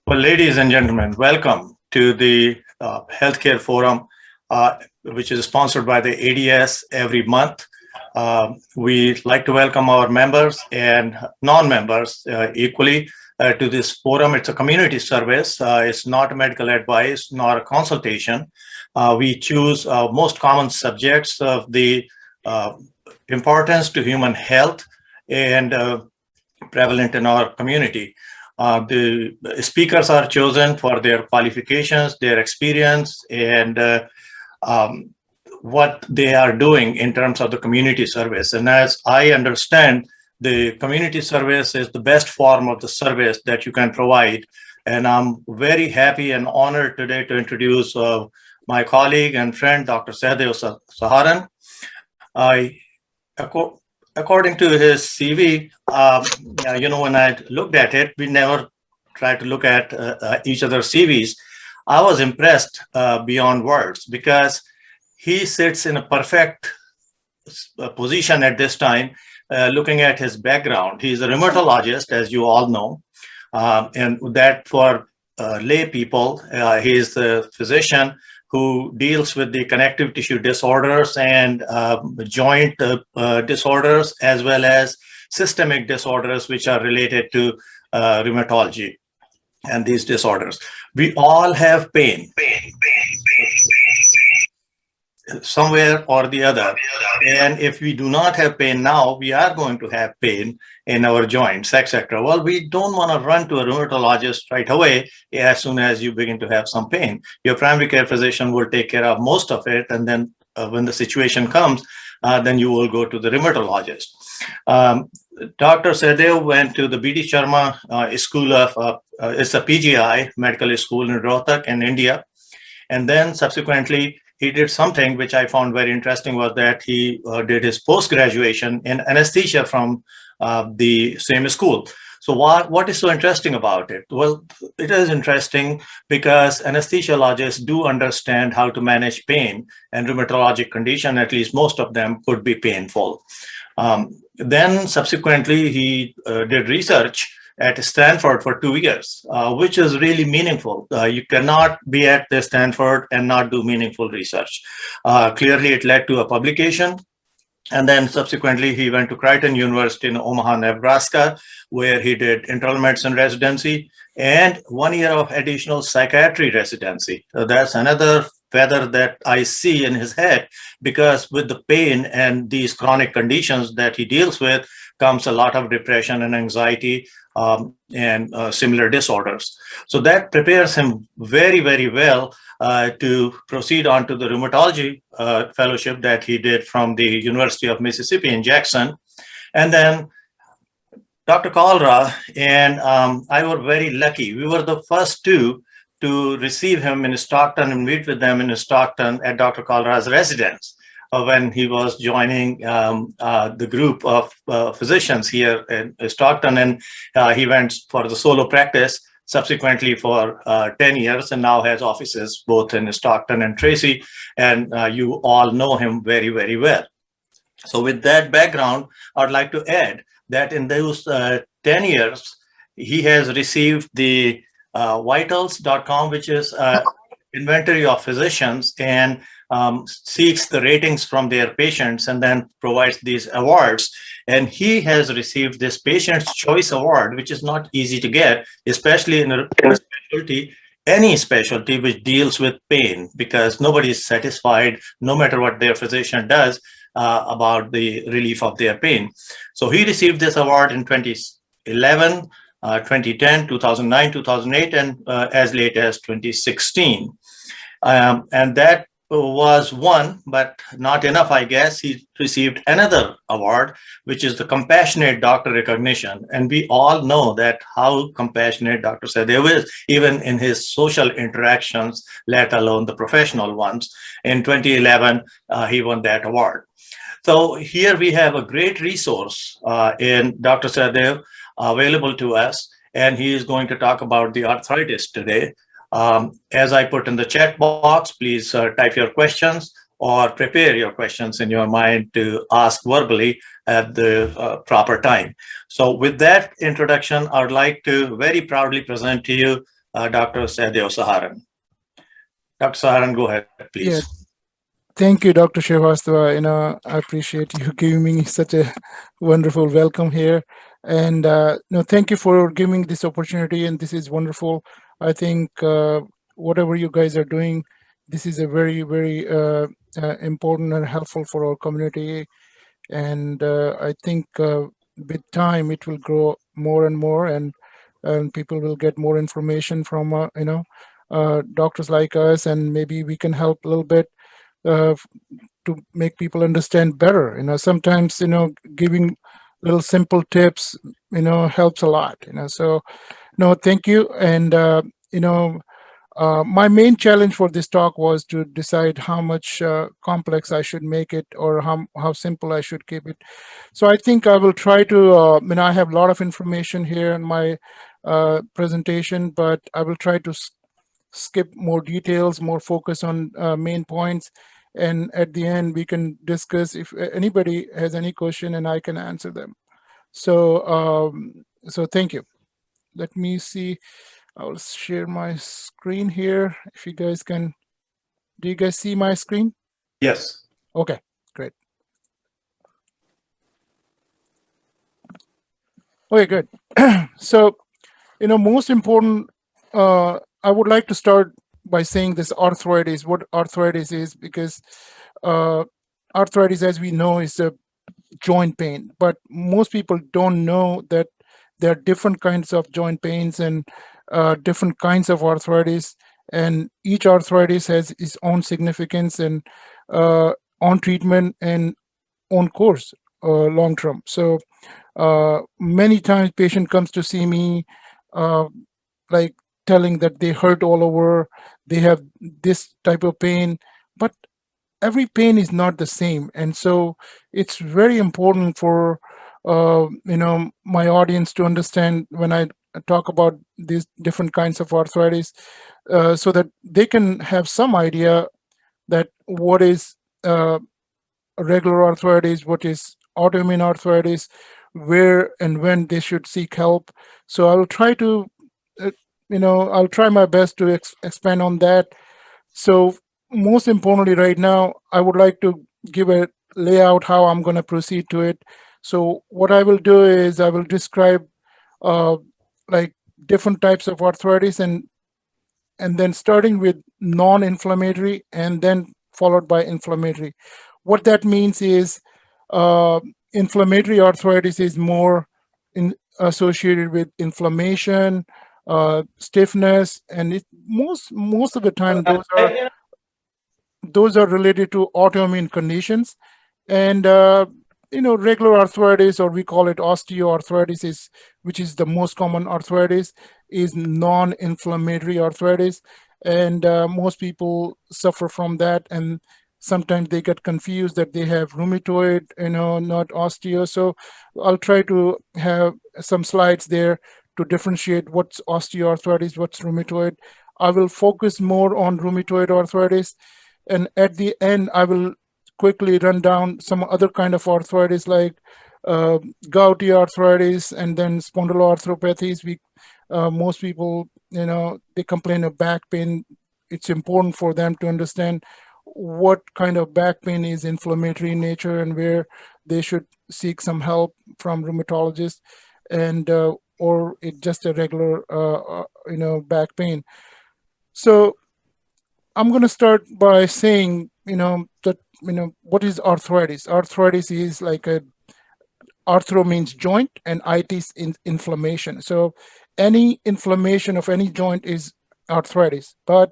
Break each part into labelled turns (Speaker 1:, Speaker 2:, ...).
Speaker 1: Well, ladies and gentlemen, welcome to the Healthcare Forum, which is sponsored by the ADS every month. We like to welcome our members and non-members equally to this forum. It's a community service. It's not a medical advice, nor a consultation. We choose most common subjects of the importance to human health and prevalent in our community. The speakers are chosen for their qualifications, their experience, and what they are doing in terms of the community service. And as I understand, the community service is the best form of the service that you can provide. And I'm very happy and honored today to introduce my colleague and friend, Dr. Sahdev Saharan. According to his CV, when I looked at it, we never tried to look at each other's CVs. I was impressed beyond words because he sits in a perfect position at this time, looking at his background. He's a rheumatologist, as you all know, and that for lay people, he's the physician who deals with the connective tissue disorders and joint disorders, as well as systemic disorders, which are related to rheumatology and these disorders. We all have pain somewhere or the other. And if we do not have pain now, we are going to have pain in our joints, etc. Well, we don't want to run to a rheumatologist right away as soon as you begin to have some pain. Your primary care physician will take care of most of it. And then when the situation comes, then you will go to the rheumatologist. Dr. Sahdev went to the B.D. Sharma School of, it's a PGI medical school in Rohtak in India. And then subsequently, he did something which I found very interesting, was that he did his post-graduation in anesthesia from the same school. So what is so interesting about it? Well, it is interesting because anesthesiologists do understand how to manage pain, and rheumatologic condition, at least most of them, could be painful. Then subsequently, he did research at Stanford for 2 years, which is really meaningful. You cannot be at the Stanford and not do meaningful research. Clearly, it led to a publication. And then subsequently, he went to Creighton University in Omaha, Nebraska, where he did internal medicine residency and 1 year of additional psychiatry residency. So that's another feather that I see in his head, because with the pain and these chronic conditions that he deals with comes a lot of depression and anxiety and similar disorders. So that prepares him very, very well to proceed on to the rheumatology fellowship that he did from the University of Mississippi in Jackson. And then Dr. Kalra and I were very lucky. We were the first two to receive him in Stockton and meet with them in Stockton at Dr. Kalra's residence when he was joining the group of physicians here in Stockton. And he went for the solo practice subsequently for 10 years and now has offices both in Stockton and Tracy. And you all know him very, very well. So with that background, I'd like to add that in those 10 years, he has received the vitals.com, which is inventory of physicians, and seeks the ratings from their patients and then provides these awards. And he has received this Patient's Choice Award, which is not easy to get, especially in a specialty, any specialty which deals with pain, because nobody is satisfied, no matter what their physician does, about the relief of their pain. So he received this award in 2011, 2010, 2009, 2008, and as late as 2016. And that was one, but not enough, I guess. He received another award, which is the Compassionate Doctor Recognition. And we all know that how compassionate Dr. Sahdev is, even in his social interactions, let alone the professional ones. In 2011, he won that award. So here we have a great resource in Dr. Sahdev available to us, and he is going to talk about the arthritis today. As I put in the chat box, please type your questions or prepare your questions in your mind to ask verbally at the proper time. So with that introduction, I would like to very proudly present to you Dr. Sahdev Saharan. Dr. Saharan, go ahead, please.
Speaker 2: Yeah, thank you, Dr. Srivastava. I appreciate you giving me such a wonderful welcome here, and thank you for giving this opportunity. And this is wonderful. I think whatever you guys are doing, this is a very, very important and helpful for our community. And I think with time it will grow more and more, and people will get more information from doctors like us, and maybe we can help a little bit uh, to make people understand better. Sometimes giving little simple tips helps a lot. So no, thank you. And my main challenge for this talk was to decide how much complex I should make it, or how simple I should keep it. So I think I will try to, I have a lot of information here in my presentation, but I will try to skip more details, more focus on main points. And at the end, we can discuss if anybody has any question, and I can answer them. So thank you. Let me see. I'll share my screen here. If you guys can, do you guys see my screen?
Speaker 1: Yes.
Speaker 2: Okay, great. Okay, good. So, most important, I would like to start by saying this arthritis, what arthritis is, because arthritis, as we know, is a joint pain, but most people don't know that there are different kinds of joint pains and different kinds of arthritis, and each arthritis has its own significance and on treatment and on course long term. So many times patient comes to see me like telling that they hurt all over, they have this type of pain, but every pain is not the same. And so it's very important for my audience to understand when I talk about these different kinds of arthritis, so that they can have some idea that what is regular arthritis, what is autoimmune arthritis, where and when they should seek help. So I'll try to I'll try my best to expand on that. So most importantly, right now, I would like to give a layout how I'm going to proceed to it. So what I will do is I will describe uh, like different types of arthritis, and then starting with non-inflammatory and then followed by inflammatory. What that means is inflammatory arthritis is more associated with inflammation, stiffness, and most of the time those are related to autoimmune conditions. And regular arthritis, or we call it osteoarthritis, which is the most common arthritis, is non-inflammatory arthritis. And most people suffer from that, and sometimes they get confused that they have rheumatoid, not osteo. So I'll try to have some slides there to differentiate what's osteoarthritis, what's rheumatoid. I will focus more on rheumatoid arthritis, and at the end I will quickly run down some other kind of arthritis like gouty arthritis, and then spondyloarthropathies. Most people, they complain of back pain. It's important for them to understand what kind of back pain is inflammatory in nature, and where they should seek some help from rheumatologists, and or it's just a regular back pain. So I'm going to start by saying that what is arthritis. Arthritis is like a arthro means joint, and itis in inflammation. So any inflammation of any joint is arthritis. But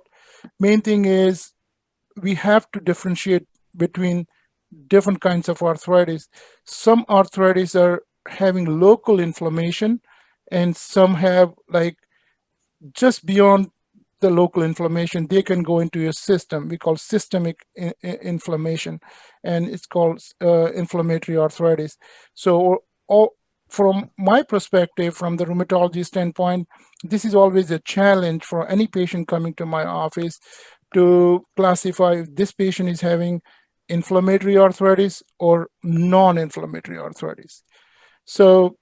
Speaker 2: main thing is we have to differentiate between different kinds of arthritis. Some arthritis are having local inflammation, and some have like just beyond the local inflammation, they can go into your system. We call systemic inflammation, and it's called inflammatory arthritis. So from my perspective, from the rheumatology standpoint, this is always a challenge for any patient coming to my office to classify if this patient is having inflammatory arthritis or non-inflammatory arthritis. So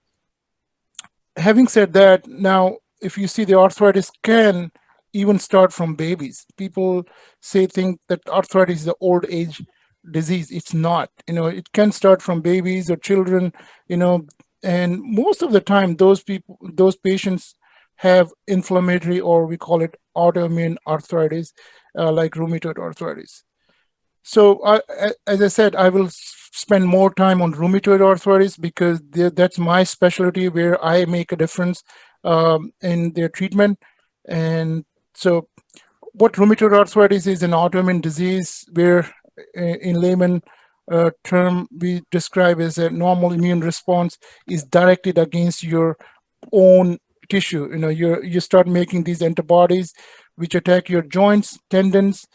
Speaker 2: having said that, now if you see, the arthritis can even start from babies. People think that arthritis is an old age disease. It's not. It can start from babies or children. And most of the time, those patients have inflammatory, or we call it autoimmune arthritis, like rheumatoid arthritis. So, as I said, I will spend more time on rheumatoid arthritis because that's my specialty, where I make a difference in their treatment. And so, what rheumatoid arthritis is, an autoimmune disease where, in layman term, we describe as a normal immune response is directed against your own tissue. You start making these antibodies which attack your joints, tendons,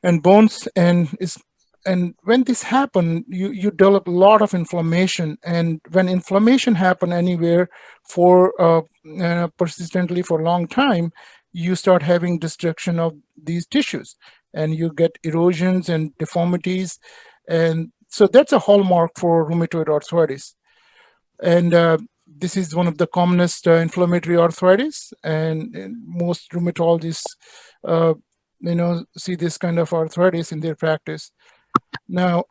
Speaker 2: and bones, and when this happen, you develop a lot of inflammation. And when inflammation happen anywhere for persistently for a long time, you start having destruction of these tissues, and you get erosions and deformities. And so that's a hallmark for rheumatoid arthritis. And this is one of the commonest inflammatory arthritis, and most rheumatologists see this kind of arthritis in their practice. Now,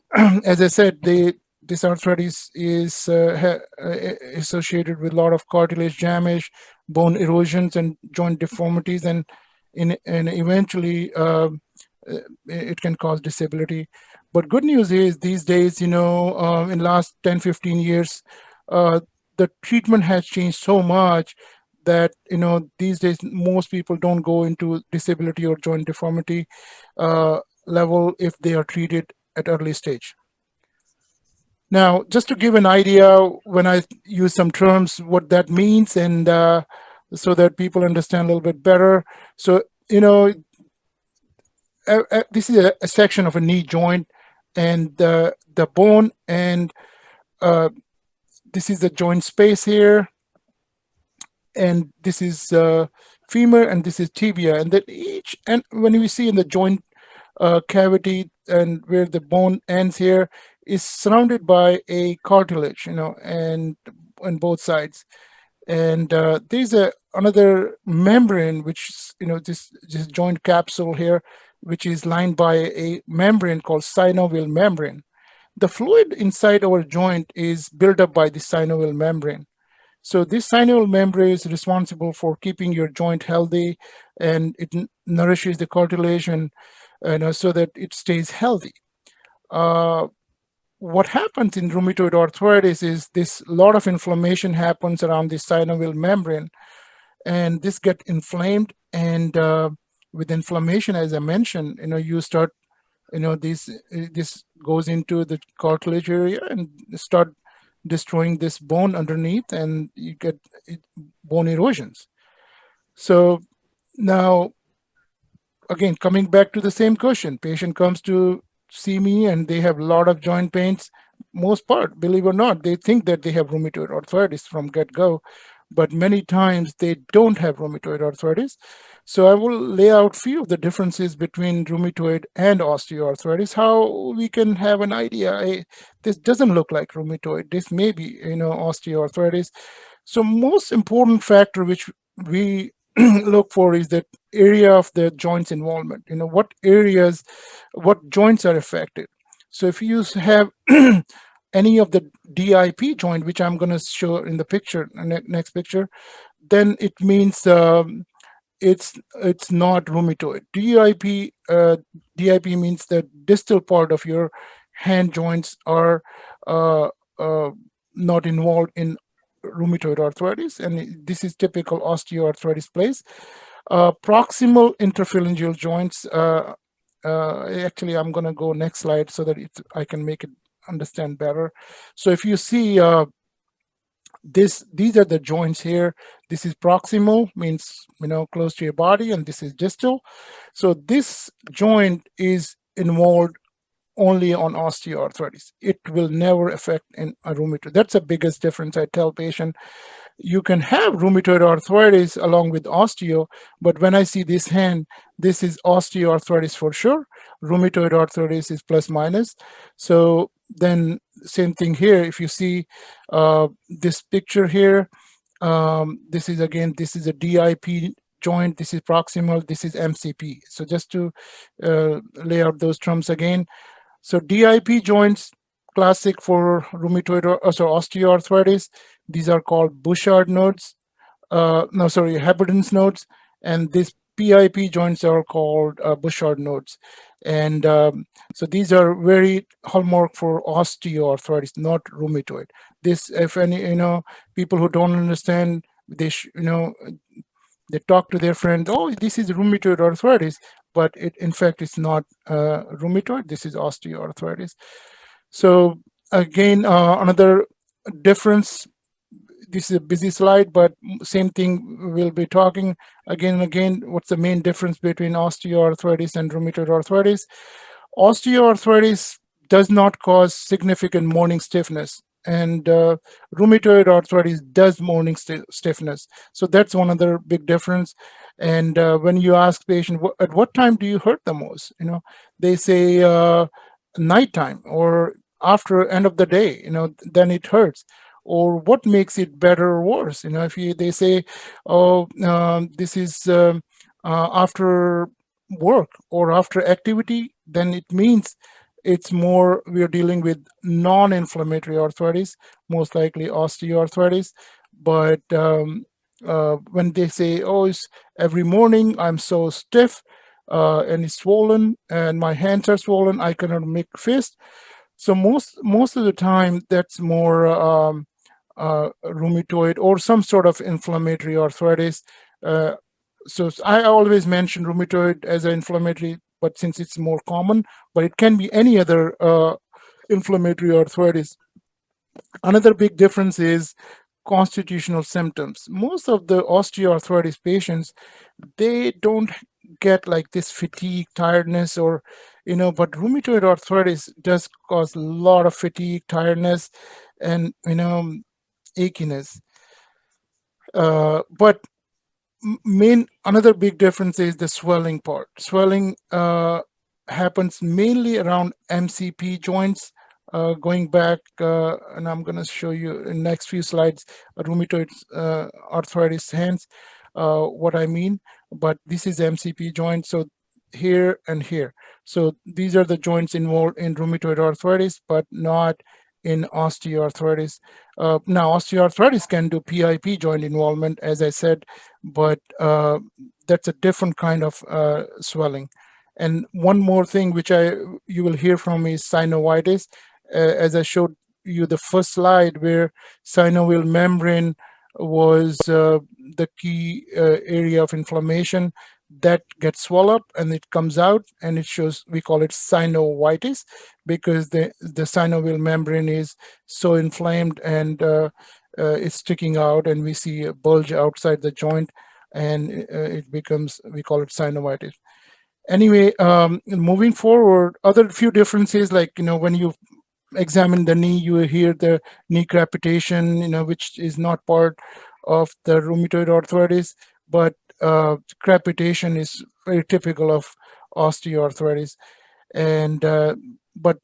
Speaker 2: as I said, this arthritis is associated with a lot of cartilage damage, bone erosions, and joint deformities, and eventually it can cause disability. But good news is, these days, in last 10, 15 years, the treatment has changed so much that these days most people don't go into disability or joint deformity level if they are treated at early stage. Now, just to give an idea, when I use some terms, what that means, and so that people understand a little bit better. So, this is a section of a knee joint, and the bone, and this is the joint space here, and this is femur, and this is tibia, and that each, and when we see in the joint cavity, and where the bone ends here, is surrounded by a cartilage, and on both sides. And there's another membrane, which this joint capsule here, which is lined by a membrane called synovial membrane. The fluid inside our joint is built up by the synovial membrane. So this synovial membrane is responsible for keeping your joint healthy, and it nourishes the cartilage, and so that it stays healthy. What happens in rheumatoid arthritis is this lot of inflammation happens around the synovial membrane, and this gets inflamed. And with inflammation, as I mentioned, you start, this goes into the cartilage area and start destroying this bone underneath, and you get bone erosions. So now, again, coming back to the same question, patient comes to see me and they have a lot of joint pains. Most part, believe it or not, they think that they have rheumatoid arthritis from get-go, but many times they don't have rheumatoid arthritis. So I will lay out a few of the differences between rheumatoid and osteoarthritis, how we can have an idea. This doesn't look like rheumatoid, this may be osteoarthritis. So most important factor which we look for is that area of the joints involvement. What areas, what joints are affected. So if you have any of the DIP joint, which I'm going to show in the picture, next picture, then it means it's not rheumatoid. DIP means the distal part of your hand joints are not involved in rheumatoid arthritis, and this is typical osteoarthritis place. Proximal interphalangeal joints, actually I'm going to go next slide so that I can make it understand better. So if you see these are the joints here. This is proximal, means close to your body, and this is distal. So this joint is involved only on osteoarthritis. It will never affect in a rheumatoid. That's the biggest difference. I tell patient, you can have rheumatoid arthritis along with osteo, but when I see this hand, this is osteoarthritis for sure. Rheumatoid arthritis is plus minus. So then same thing here. If you see this picture here, This is a DIP joint, this is proximal, this is MCP. So just to lay out those terms again. So DIP joints, classic for rheumatoid osteoarthritis. These are called Bouchard nodes. Haberdin's nodes, and these PIP joints are called Bouchard nodes. And so these are very hallmark for osteoarthritis, not rheumatoid. This, if any, people who don't understand, they they talk to their friend, oh, this is rheumatoid arthritis, but in fact, it's not rheumatoid, this is osteoarthritis. So again, another difference, this is a busy slide, but same thing we'll be talking again and again. What's the main difference between osteoarthritis and rheumatoid arthritis? Osteoarthritis does not cause significant morning stiffness, and rheumatoid arthritis does morning stiffness. So that's one other big difference. And when you ask patients, at what time do you hurt the most? They say nighttime or after end of the day, then it hurts. Or what makes it better or worse? If they say, oh, this is after work or after activity, then it means it's more, we're dealing with non-inflammatory arthritis, most likely osteoarthritis. But when they say, oh, it's every morning I'm so stiff and it's swollen and my hands are swollen, I cannot make fist. So most of the time, that's more rheumatoid or some sort of inflammatory arthritis. So I always mention rheumatoid as an inflammatory, but since it's more common, but it can be any other inflammatory arthritis. Another big difference is constitutional symptoms. Most of the osteoarthritis patients, they don't get like this fatigue, tiredness, or but rheumatoid arthritis does cause a lot of fatigue, tiredness, and achiness. But another big difference is the swelling part. Swelling happens mainly around MCP joints. Going back, and I'm going to show you in the next few slides, rheumatoid arthritis hands, what I mean. But this is MCP joint, so here and here. So these are the joints involved in rheumatoid arthritis, but not in osteoarthritis. Now, osteoarthritis can do PIP joint involvement, as I said, but that's a different kind of swelling. And one more thing which you will hear from me is synovitis. As I showed you the first slide, where synovial membrane was the key area of inflammation, that gets swelled up and it comes out and it shows, we call it synovitis, because the synovial membrane is so inflamed and it's sticking out, and we see a bulge outside the joint, and it becomes, we call it synovitis. Anyway, moving forward, other few differences, like when you examine the knee, you hear the knee crepitation, which is not part of the rheumatoid arthritis, but crepitation is very typical of osteoarthritis. And but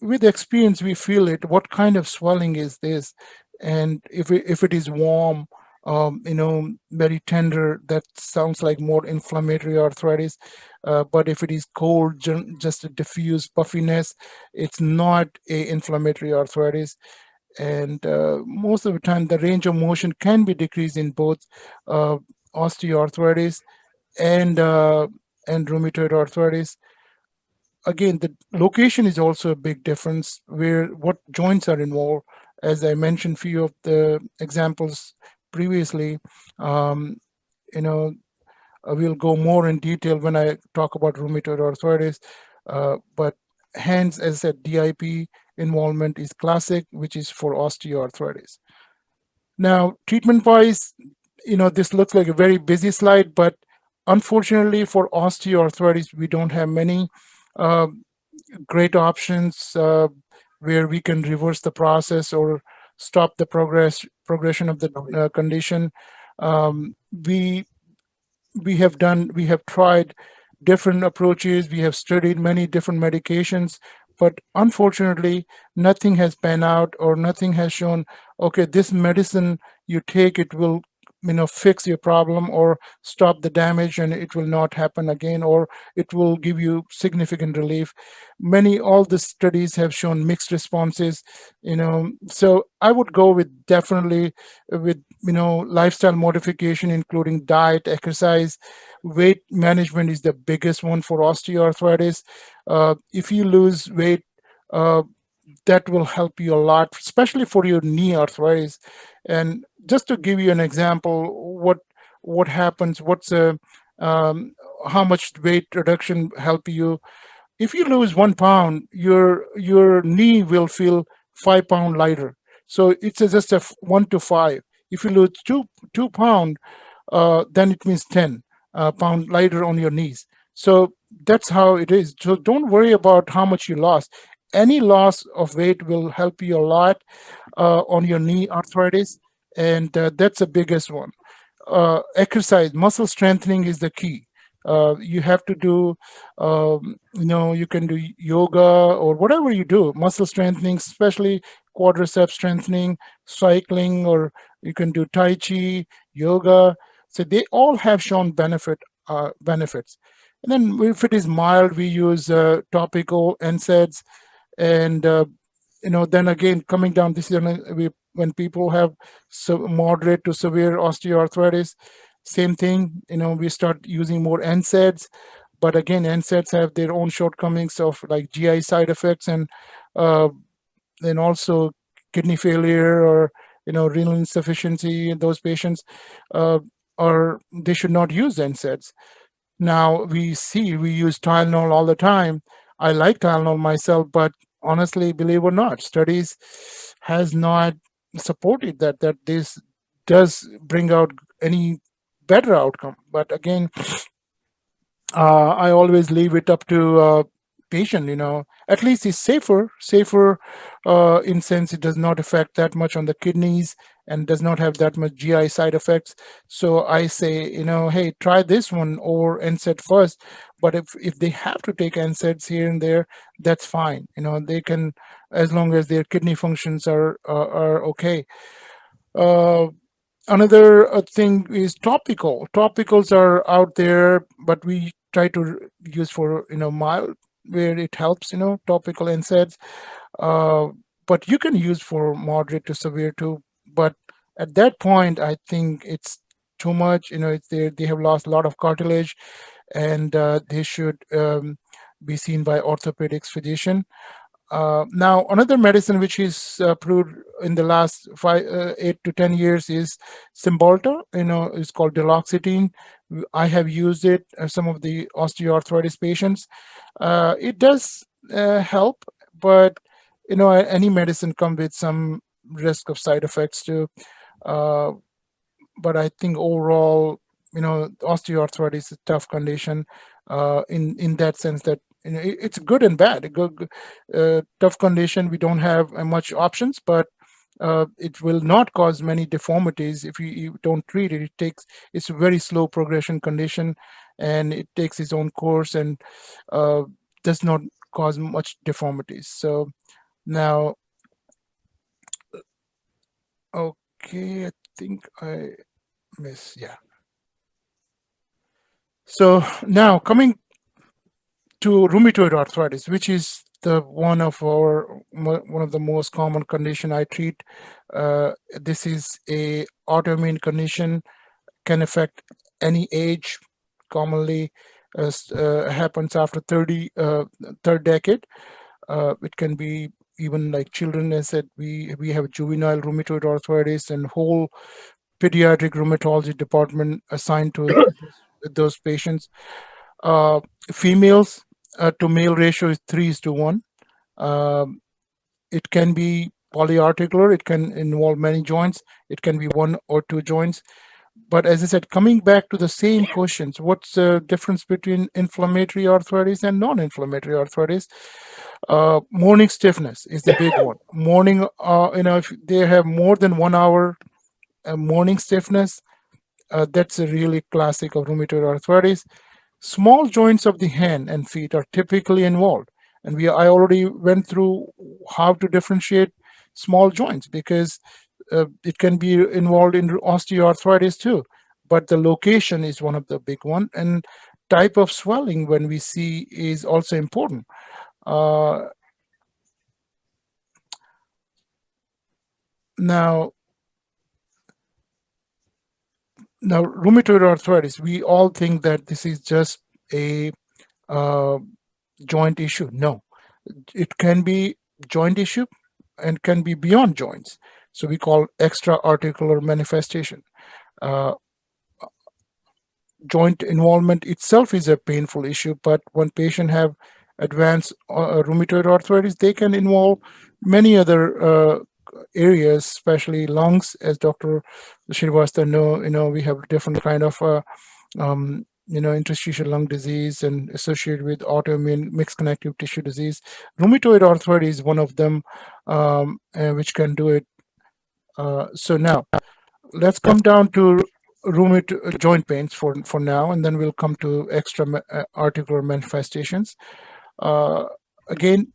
Speaker 2: with experience, we feel it. What kind of swelling is this? And if it is warm, very tender, that sounds like more inflammatory arthritis. But if it is cold, just a diffuse puffiness, it's not a inflammatory arthritis. And most of the time, the range of motion can be decreased in both osteoarthritis and rheumatoid arthritis. Again, the location is also a big difference, where what joints are involved. As I mentioned, few of the examples previously, we'll go more in detail when I talk about rheumatoid arthritis. But hands, as I said, DIP involvement is classic, which is for osteoarthritis. Now, treatment-wise, this looks like a very busy slide, but unfortunately for osteoarthritis, we don't have many great options where we can reverse the process or stop the progression of the condition. We have tried different approaches. We have studied many different medications, but unfortunately, nothing has panned out, or nothing has shown okay, this medicine you take, it will fix your problem or stop the damage and it will not happen again, or it will give you significant relief. All the studies have shown mixed responses. So I would go with definitely with lifestyle modification, including diet, exercise. Weight management is the biggest one for osteoarthritis. If you lose weight, uh, that will help you a lot, especially for your knee arthritis. And just to give you an example, what happens, um, how much weight reduction help you? If you lose 1 pound, your knee will feel 5 pound lighter. So it's just 1 to 5. If you lose two pound, then it means 10 pound lighter on your knees. So that's how it is. So don't worry about how much you lost. Any loss of weight will help you a lot on your knee arthritis, and that's the biggest one. Exercise, muscle strengthening is the key. You have to do, you can do yoga or whatever you do, muscle strengthening, especially quadricep strengthening, cycling, or you can do Tai Chi, yoga. So they all have shown benefits. And then if it is mild, we use topical NSAIDs. And then again, coming down, this is when people have moderate to severe osteoarthritis, same thing, we start using more NSAIDs. But again, NSAIDs have their own shortcomings of like GI side effects, and then also kidney failure or renal insufficiency in those patients, or they should not use NSAIDs. Now we use Tylenol all the time. I like Tylenol myself, but honestly, believe it or not, studies has not supported that this does bring out any better outcome. But again, I always leave it up to patient. At least it's safer in sense it does not affect that much on the kidneys and does not have that much GI side effects. So I say, hey, try this one or NSAID first. But if they have to take NSAIDs here and there, that's fine. They can, as long as their kidney functions are okay. Another thing is topicals are out there, but we try to use for mild, where it helps, topical NSAIDs. But you can use for moderate to severe too. But at that point, I think it's too much. They have lost a lot of cartilage, and they should be seen by orthopedics physician. Now, another medicine which is approved in the last 8 to 10 years is Cymbalta. It's called duloxetine. I have used it some of the osteoarthritis patients. It does help, but any medicine comes with some risk of side effects too. But I think overall, osteoarthritis is a tough condition in that sense that it's good and bad. A good tough condition. We don't have much options, but it will not cause many deformities if you don't treat it. It's a very slow progression condition, and it takes its own course and does not cause much deformities. So now, okay, I think I missed. Yeah. So now coming to rheumatoid arthritis, which is one of the most common condition I treat. This is a autoimmune condition, can affect any age. Commonly happens after third decade. It can be even like children. As said, we have juvenile rheumatoid arthritis and whole pediatric rheumatology department assigned to those patients. Females to male ratio is 3:1. It can be polyarticular. It can involve many joints. It can be one or two joints. But as I said, coming back to the same questions, what's the difference between inflammatory arthritis and non-inflammatory arthritis? Morning stiffness is the big one. Morning, if they have more than 1 hour morning stiffness, that's a really classic of rheumatoid arthritis. Small joints of the hand and feet are typically involved. And I already went through how to differentiate small joints, because It can be involved in osteoarthritis too, but the location is one of the big one, and type of swelling when we see is also important. Now, rheumatoid arthritis, we all think that this is just a joint issue. No, it can be joint issue and can be beyond joints. So we call extra articular manifestation. Joint involvement itself is a painful issue, but when patients have advanced rheumatoid arthritis, they can involve many other areas, especially lungs, as Dr. Srivastava know, we have different kind of interstitial lung disease and associated with autoimmune mixed connective tissue disease. Rheumatoid arthritis is one of them, which can do it. So now let's come down to rheumatoid joint pains for now, and then we'll come to extra articular manifestations. Again,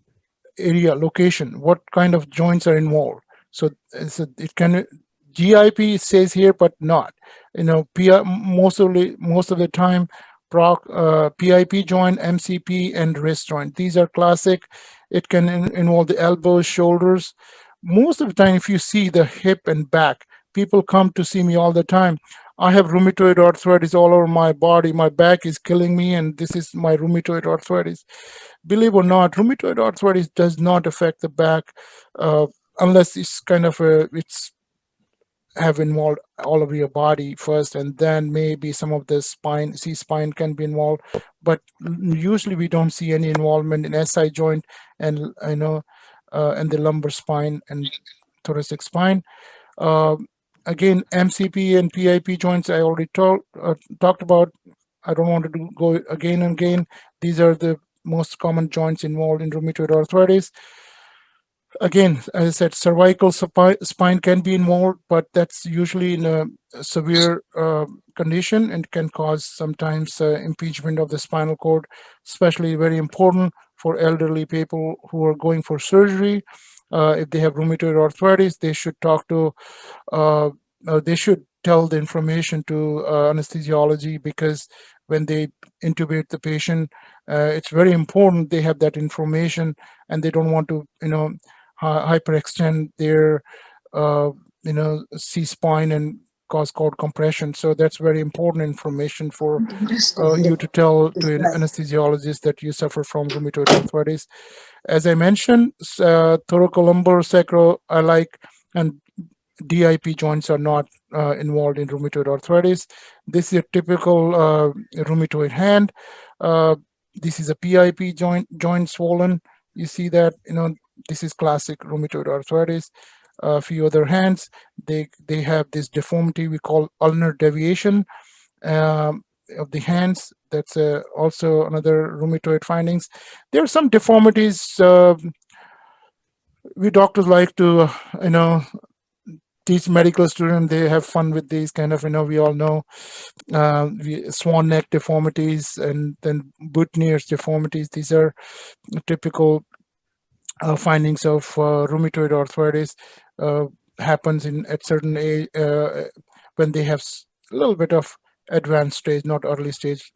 Speaker 2: area, location, what kind of joints are involved. So it can, GIP says here, but not. Most of the time, PIP joint, MCP, and wrist joint. These are classic. It can involve the elbows, shoulders. Most of the time, if you see the hip and back, people come to see me all the time. I have rheumatoid arthritis all over my body. My back is killing me, and this is my rheumatoid arthritis. Believe or not, rheumatoid arthritis does not affect the back unless it's kind of it's have involved all of your body first, and then maybe some of the spine, C-spine can be involved. But usually we don't see any involvement in SI joint and and the lumbar spine and thoracic spine. Again, MCP and PIP joints I already talked about. I don't want to go again and again. These are the most common joints involved in rheumatoid arthritis. Again, as I said, cervical spine can be involved, but that's usually in a severe condition and can cause sometimes impingement of the spinal cord, especially very important for elderly people who are going for surgery. If they have rheumatoid arthritis, they should talk to, they should tell the information to anesthesiology, because when they intubate the patient, it's very important they have that information, and they don't want to, hyperextend their, C-spine and cause cord compression. So that's very important information for you to tell to an anesthesiologist that you suffer from rheumatoid arthritis. As I mentioned, thoracolumbar, sacroiliac, and DIP joints are not involved in rheumatoid arthritis. This is a typical rheumatoid hand. This is a PIP joint swollen. You see that, this is classic rheumatoid arthritis. A few other hands, they have this deformity we call ulnar deviation of the hands. That's also another rheumatoid findings. There are some deformities. We doctors like to, teach medical students. They have fun with these kind of, we all know, swan neck deformities and then Boutonniere's deformities. These are typical findings of rheumatoid arthritis. Happens at certain age when they have a little bit of advanced stage, not early stage.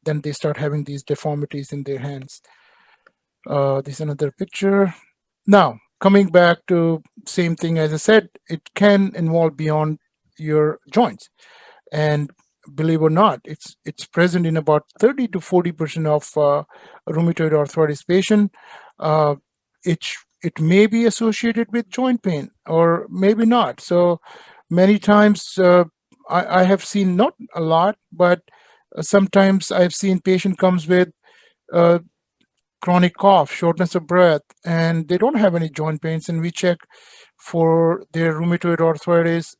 Speaker 2: Then they start having these deformities in their hands. This is another picture. Now, coming back to same thing, as I said, it can involve beyond your joints. And believe it or not, it's present in about 30 to 40% of rheumatoid arthritis patient. It may be associated with joint pain or maybe not. So many times I have seen, not a lot, but sometimes I've seen patient comes with chronic cough, shortness of breath, and they don't have any joint pains, and we check for their rheumatoid arthritis.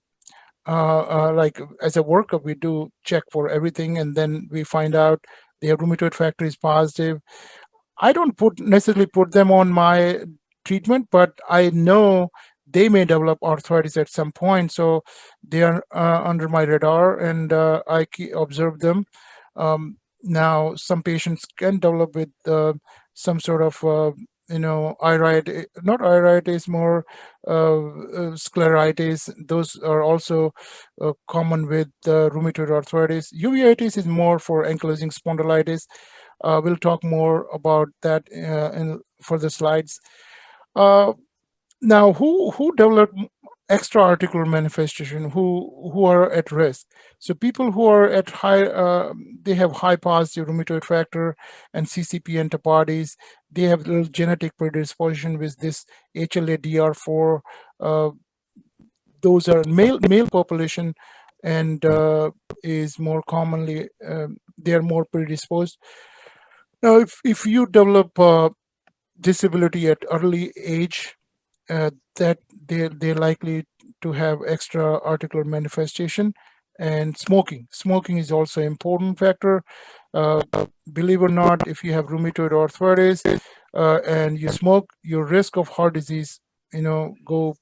Speaker 2: Like as a workup, we do check for everything, and then we find out their rheumatoid factor is positive. I don't necessarily put them on my treatment, but I know they may develop arthritis at some point, so they are under my radar, and I observe them. Now, some patients can develop with some sort of iritis, not iritis, more scleritis. Those are also common with rheumatoid arthritis. Uveitis is more for ankylosing spondylitis. We'll talk more about that in further slides. Uh, Now, who develop extra articular manifestation? Who are at risk? So people who are at high, they have high positive rheumatoid factor and CCP antibodies. They have little genetic predisposition with this HLA-DR4. Uh, those are male population, and is more commonly they are more predisposed. Now, if you develop disability at early age, that they're likely to have extra articular manifestation. And smoking is also an important factor. uh, Believe or not, if you have rheumatoid arthritis and you smoke, your risk of heart disease go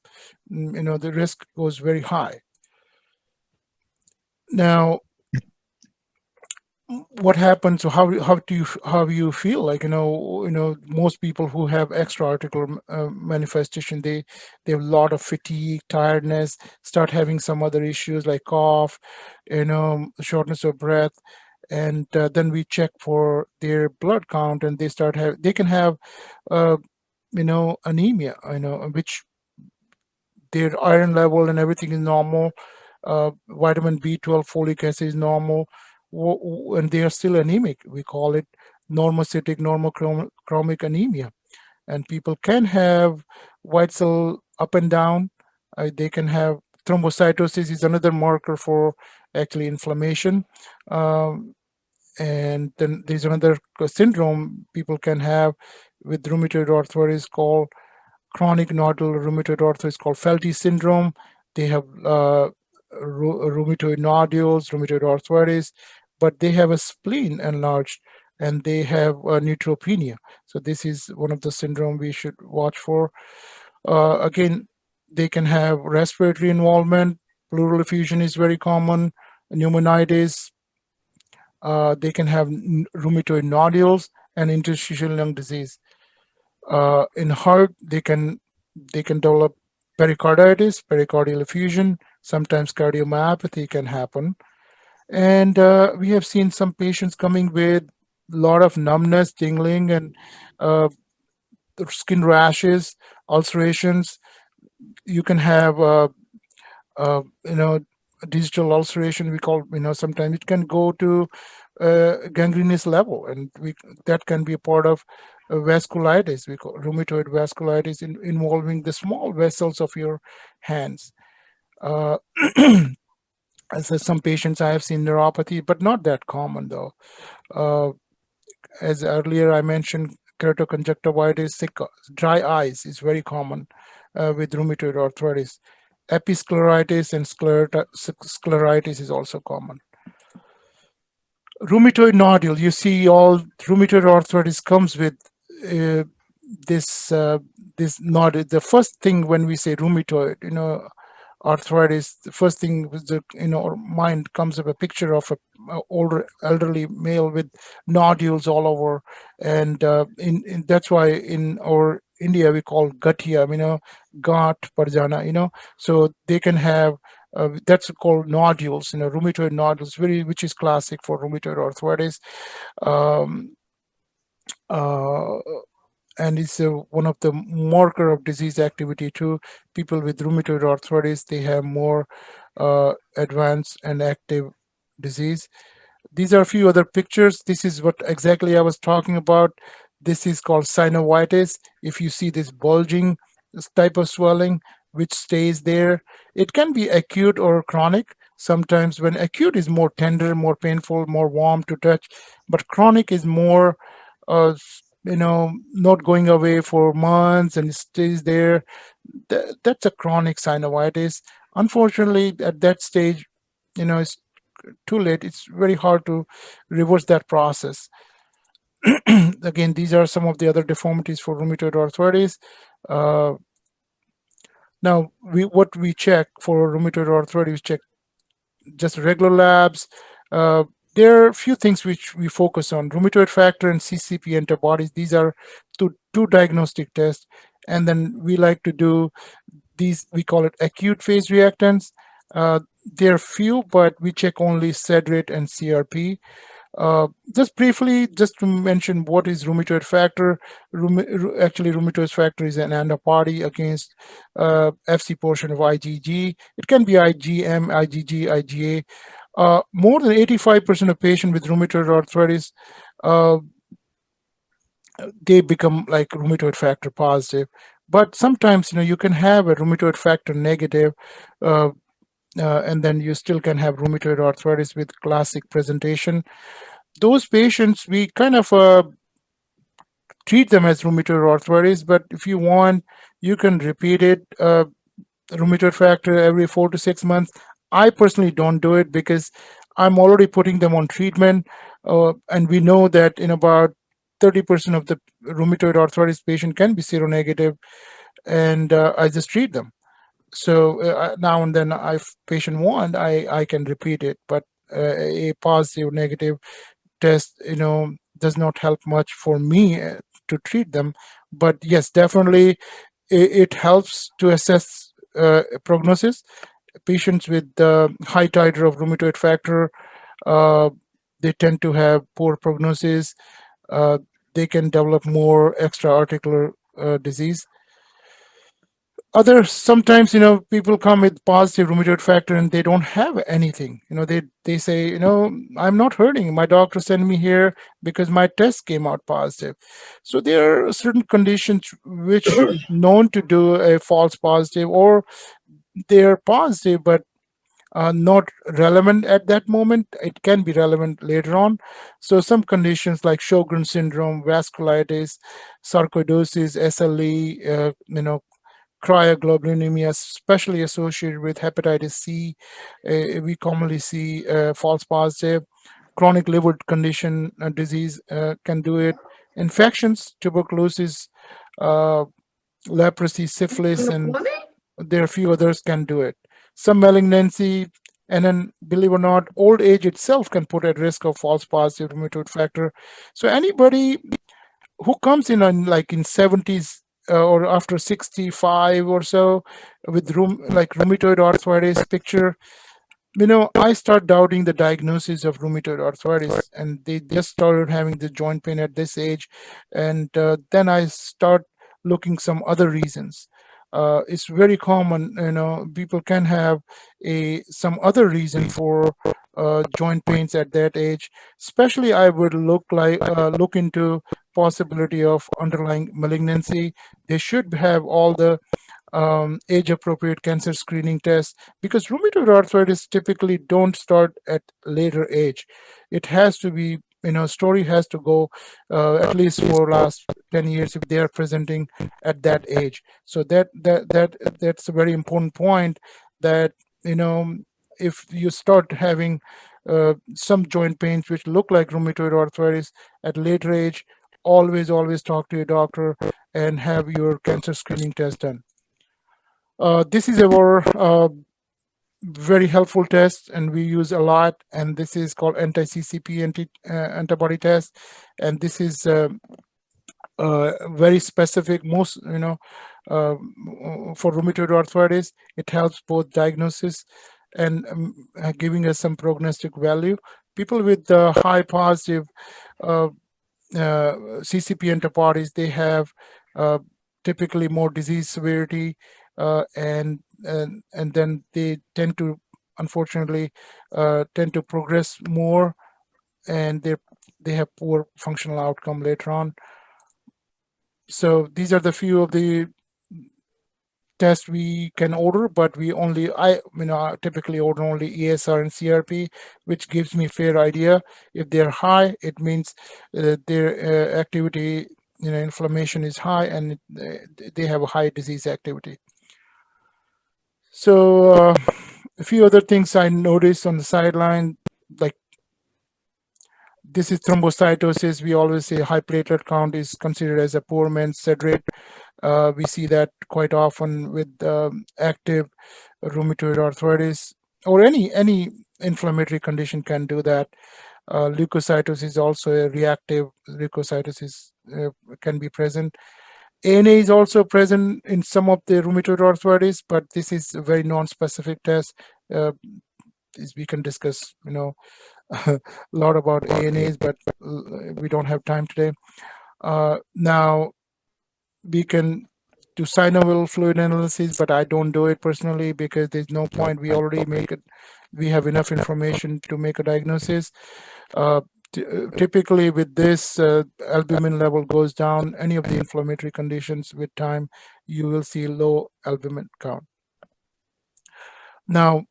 Speaker 2: the risk goes very high. Now, what happens, so how do you feel? Like, most people who have extra articular manifestation, they have a lot of fatigue, tiredness, start having some other issues like cough, shortness of breath. And then we check for their blood count, and they can have anemia, which their iron level and everything is normal. Vitamin B12, folic acid is normal, and they are still anemic. We call it normocytic normochromic anemia. And people can have white cell up and down. They can have thrombocytosis is another marker for actually inflammation. And then there's another syndrome people can have with rheumatoid arthritis called chronic nodular rheumatoid arthritis, called Felty syndrome. They have rheumatoid nodules, rheumatoid arthritis, but they have a spleen enlarged, and they have neutropenia. So this is one of the syndrome we should watch for. Again, they can have respiratory involvement. Pleural effusion is very common. Pneumonitis. They can have rheumatoid nodules and interstitial lung disease. In heart, they can develop pericarditis, pericardial effusion. Sometimes cardiomyopathy can happen. And we have seen some patients coming with a lot of numbness, tingling, and skin rashes, ulcerations. You can have digital ulceration, we call, sometimes it can go to gangrenous level, and that can be a part of vasculitis. We call rheumatoid vasculitis, involving the small vessels of your hands. As some patients I have seen neuropathy, but not that common though. As earlier I mentioned, keratoconjunctivitis, dry eyes is very common with rheumatoid arthritis. Episcleritis and scleritis is also common. Rheumatoid nodule, you see, all rheumatoid arthritis comes with this nodule. The first thing when we say rheumatoid, arthritis, the first thing with our mind comes up a picture of a older elderly male with nodules all over. And that's why in our India we call gatia, Gout, Parjana, so they can have that's called nodules, rheumatoid nodules, which is classic for rheumatoid arthritis. And it's one of the marker of disease activity too. People with rheumatoid arthritis, they have more advanced and active disease. These are a few other pictures. This is what exactly I was talking about. This is called synovitis. If you see this bulging, this type of swelling which stays there, it can be acute or chronic. Sometimes when acute is more tender, more painful, more warm to touch, but chronic is more not going away for months and stays there. That's a chronic synovitis. Unfortunately, at that stage, it's too late. It's very hard to reverse that process. Again, these are some of the other deformities for rheumatoid arthritis. Now, what we check for rheumatoid arthritis, check just regular labs. There are a few things which we focus on: rheumatoid factor and CCP antibodies. These are two diagnostic tests, and then we like to do these, we call it acute phase reactants. They're few, but we check only SED rate and CRP. Just briefly, just to mention what is rheumatoid factor. Actually, rheumatoid factor is an antibody against FC portion of IgG. It can be IgM, IgG, IgA. More than 85% of patients with rheumatoid arthritis, uh, they become like rheumatoid factor positive. But sometimes, you can have a rheumatoid factor negative, uh, and then you still can have rheumatoid arthritis with classic presentation. Those patients, we kind of treat them as rheumatoid arthritis, but if you want, you can repeat it, rheumatoid factor every 4 to 6 months. I personally don't do it because I'm already putting them on treatment, and we know that in about 30% of the rheumatoid arthritis patient can be seronegative, and I just treat them. So now and then, if patient want, I can repeat it, but a positive, negative test, does not help much for me to treat them. But yes, definitely, it helps to assess prognosis. Patients with high titer of rheumatoid factor, uh, they tend to have poor prognosis. Uh, they can develop more extra-articular disease. Other sometimes, people come with positive rheumatoid factor and they don't have anything. They say, I'm not hurting, my doctor sent me here because my test came out positive. So there are certain conditions which known to do a false positive, or they're positive but not relevant at that moment. It can be relevant later on. So some conditions like Sjogren's syndrome, vasculitis, sarcoidosis, SLE, cryoglobulinemia, especially associated with hepatitis C. We commonly see false positive. Chronic liver condition disease can do it. Infections, tuberculosis, uh, leprosy, syphilis, and there are a few others can do it. Some malignancy, and then believe it or not, old age itself can put at risk of false positive rheumatoid factor. So anybody who comes in on like in 70s or after 65 or so with rheumatoid arthritis picture, I start doubting the diagnosis of rheumatoid arthritis, and they just started having the joint pain at this age, and then I start looking some other reasons. It's very common, people can have some other reason for joint pains at that age. Especially, I would look into possibility of underlying malignancy. They should have all the age-appropriate cancer screening tests, because rheumatoid arthritis typically don't start at later age. It has to be, story has to go at least for last 10 years if they are presenting at that age. So that's a very important point, that if you start having some joint pains which look like rheumatoid arthritis at later age, always talk to your doctor and have your cancer screening test done. This is our very helpful test, and we use a lot, and this is called Anti-Ccp antibody test, and this is very specific, most for rheumatoid arthritis. It helps both diagnosis and giving us some prognostic value. People with high positive CCP antibodies, they have typically more disease severity, and then they tend to, unfortunately, tend to progress more, and they have poor functional outcome later on. So these are the few of the tests we can order, but I typically order only ESR and CRP, which gives me a fair idea. If they're high, it means their activity, inflammation is high, and they have a high disease activity. So a few other things I noticed on the sideline, like this is thrombocytosis. We always say high platelet count is considered as a poor man's SED rate. We see that quite often with active rheumatoid arthritis, or any inflammatory condition can do that. Leukocytosis is also a reactive leukocytosis can be present. ANA is also present in some of the rheumatoid arthritis, but this is a very non-specific test. We can discuss, a lot about ANAs, but we don't have time today. Now we can do synovial fluid analysis, but I don't do it personally because there's no point. We already make it. We have enough information to make a diagnosis. Typically with this, albumin level goes down. Any of the inflammatory conditions with time, you will see low albumin count. Now,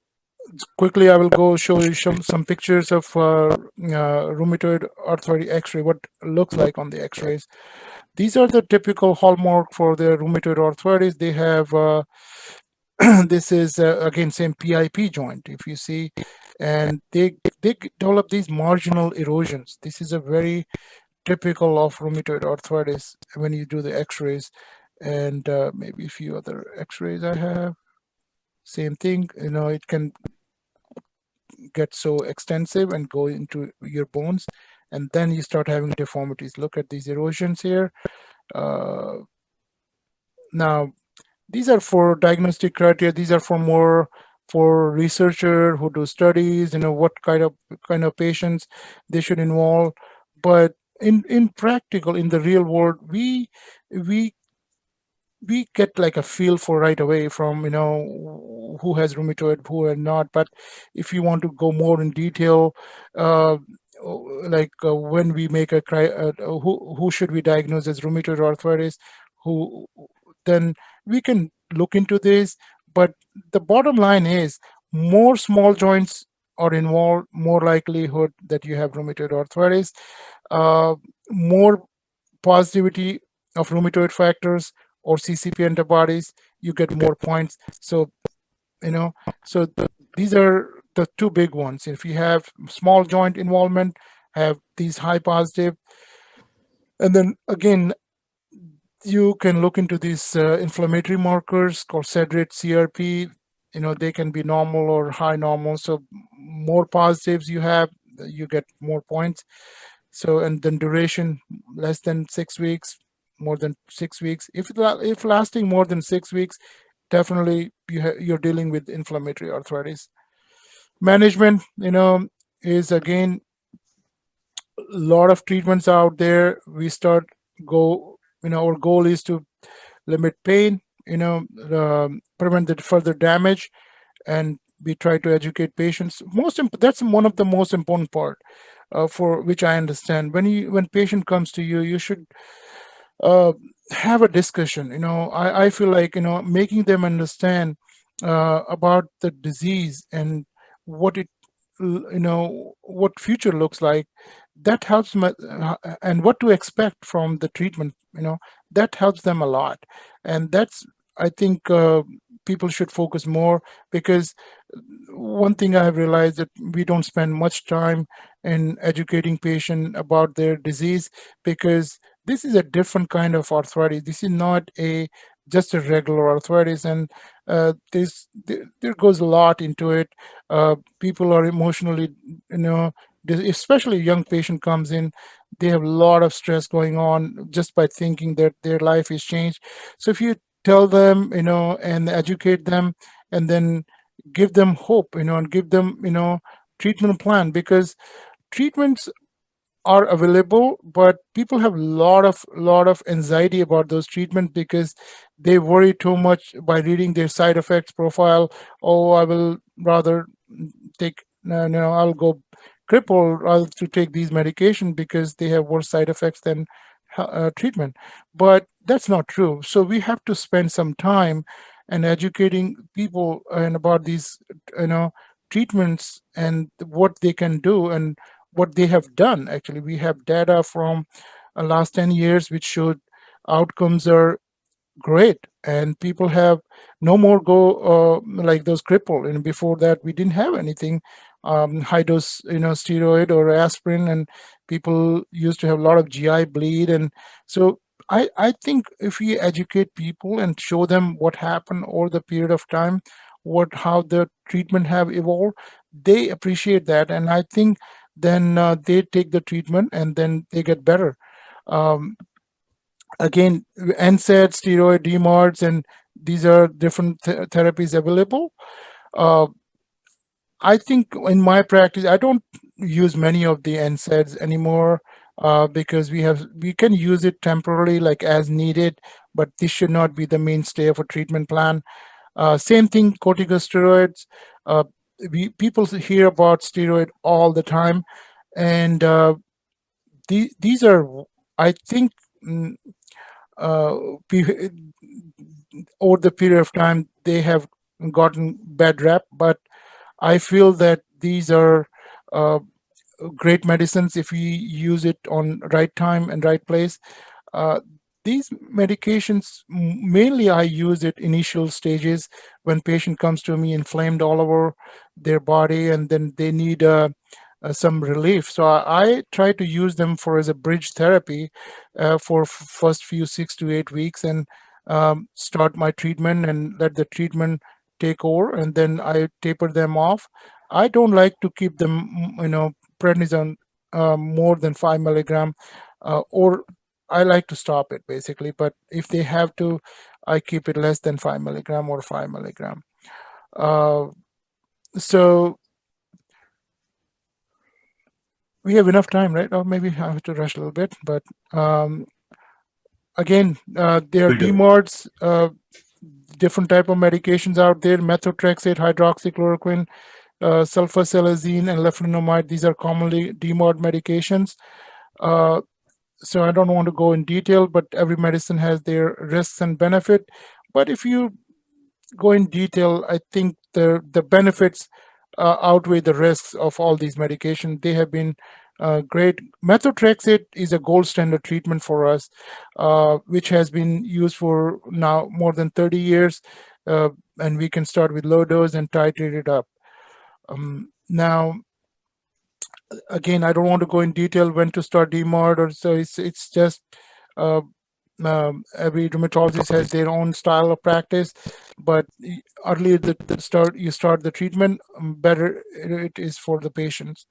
Speaker 2: quickly, I will go show you some pictures of rheumatoid arthritis X-ray, what it looks like on the X-rays. These are the typical hallmark for the rheumatoid arthritis. They have, this is again, same PIP joint, if you see, and they develop these marginal erosions. This is a very typical of rheumatoid arthritis when you do the X-rays, and maybe a few other X-rays I have. Same thing, it can get so extensive and go into your bones, and then you start having deformities. Look at these erosions here. Now, these are for diagnostic criteria. These are for researcher who do studies, what kind of patients they should involve. But in practical, in the real world, we get like a feel for right away from who has rheumatoid, who are not. But if you want to go more in detail, when we make who should we diagnose as rheumatoid arthritis, then we can look into this. But the bottom line is, more small joints are involved, more likelihood that you have rheumatoid arthritis, more positivity of rheumatoid factors or CCP antibodies, you get more points. So, these are the two big ones. If you have small joint involvement, have these high positive. And then again, you can look into these inflammatory markers called SEDRATE, CRP. They can be normal or high normal. So more positives you have, you get more points. So, and then duration, less than 6 weeks, more than 6 weeks. If lasting more than 6 weeks, definitely you're dealing with inflammatory arthritis. Management, is again a lot of treatments out there. Our goal is to limit pain, prevent the further damage, and we try to educate patients. That's one of the most important part, for which I understand. When patient comes to you, you should have a discussion. I feel like making them understand about the disease and what what future looks like. That helps and what to expect from the treatment. That helps them a lot, and that's, I think, people should focus more, because one thing I have realized that we don't spend much time in educating patient about their disease, because this is a different kind of arthritis. This is not just a regular arthritis, and there goes a lot into it. People are emotionally, especially young patient comes in, they have a lot of stress going on just by thinking that their life is changed. So if you tell them, and educate them, and then give them hope, and give them, treatment plan, because treatments are available, but people have lot of anxiety about those treatments, because they worry too much by reading their side effects profile. Oh, I will rather take, I'll go crippled rather to take these medications because they have worse side effects than treatment. But that's not true. So we have to spend some time and educating people and about these, treatments and what they can do and what they have done. Actually, we have data from last 10 years which showed outcomes are great, and people have no more go like those cripple. And before that, we didn't have anything, high dose, steroid or aspirin, and people used to have a lot of GI bleed. And so I think if we educate people and show them what happened over the period of time, how the treatment have evolved, they appreciate that. And I think then they take the treatment and then they get better. Um, Again, NSAID, steroid, DMARDs, and these are different therapies available. Uh, I think in my practice, I don't use many of the NSAIDs anymore because we can use it temporarily, like as needed, but this should not be the mainstay of a treatment plan. Same thing, corticosteroids. Uh, people hear about steroid all the time, and these are, I think, mm, uh, pe- over the period of time they have gotten bad rap, but I feel that these are uh, great medicines if we use it on right time and right place. Uh, these medications, mainly I use it initial stages when patient comes to me inflamed all over their body and then they need some relief. So I try to use them for as a bridge therapy for first few 6 to 8 weeks and start my treatment and let the treatment take over and then I taper them off. I don't like to keep them, prednisone more than 5 milligram, or I like to stop it basically. But if they have to, I keep it less than 5 milligram or 5 milligram. Uh, so we have enough time, right? Or maybe I have to rush a little bit. But again, there are
Speaker 1: We do.
Speaker 2: DMARDs, different type of medications out there: methotrexate, hydroxychloroquine, sulfasalazine, and leflunomide. These are commonly DMARD medications. So I don't want to go in detail, but every medicine has their risks and benefit. But if you go in detail, I think the benefits outweigh the risks of all these medications. They have been great. Methotrexate is a gold standard treatment for us, which has been used for now more than 30 years, and we can start with low dose and titrate it up. Now, again, I don't want to go in detail when to start DMARD or so. It's just uh, every rheumatologist has their own style of practice, but earlier you start the treatment, better it is for the patients.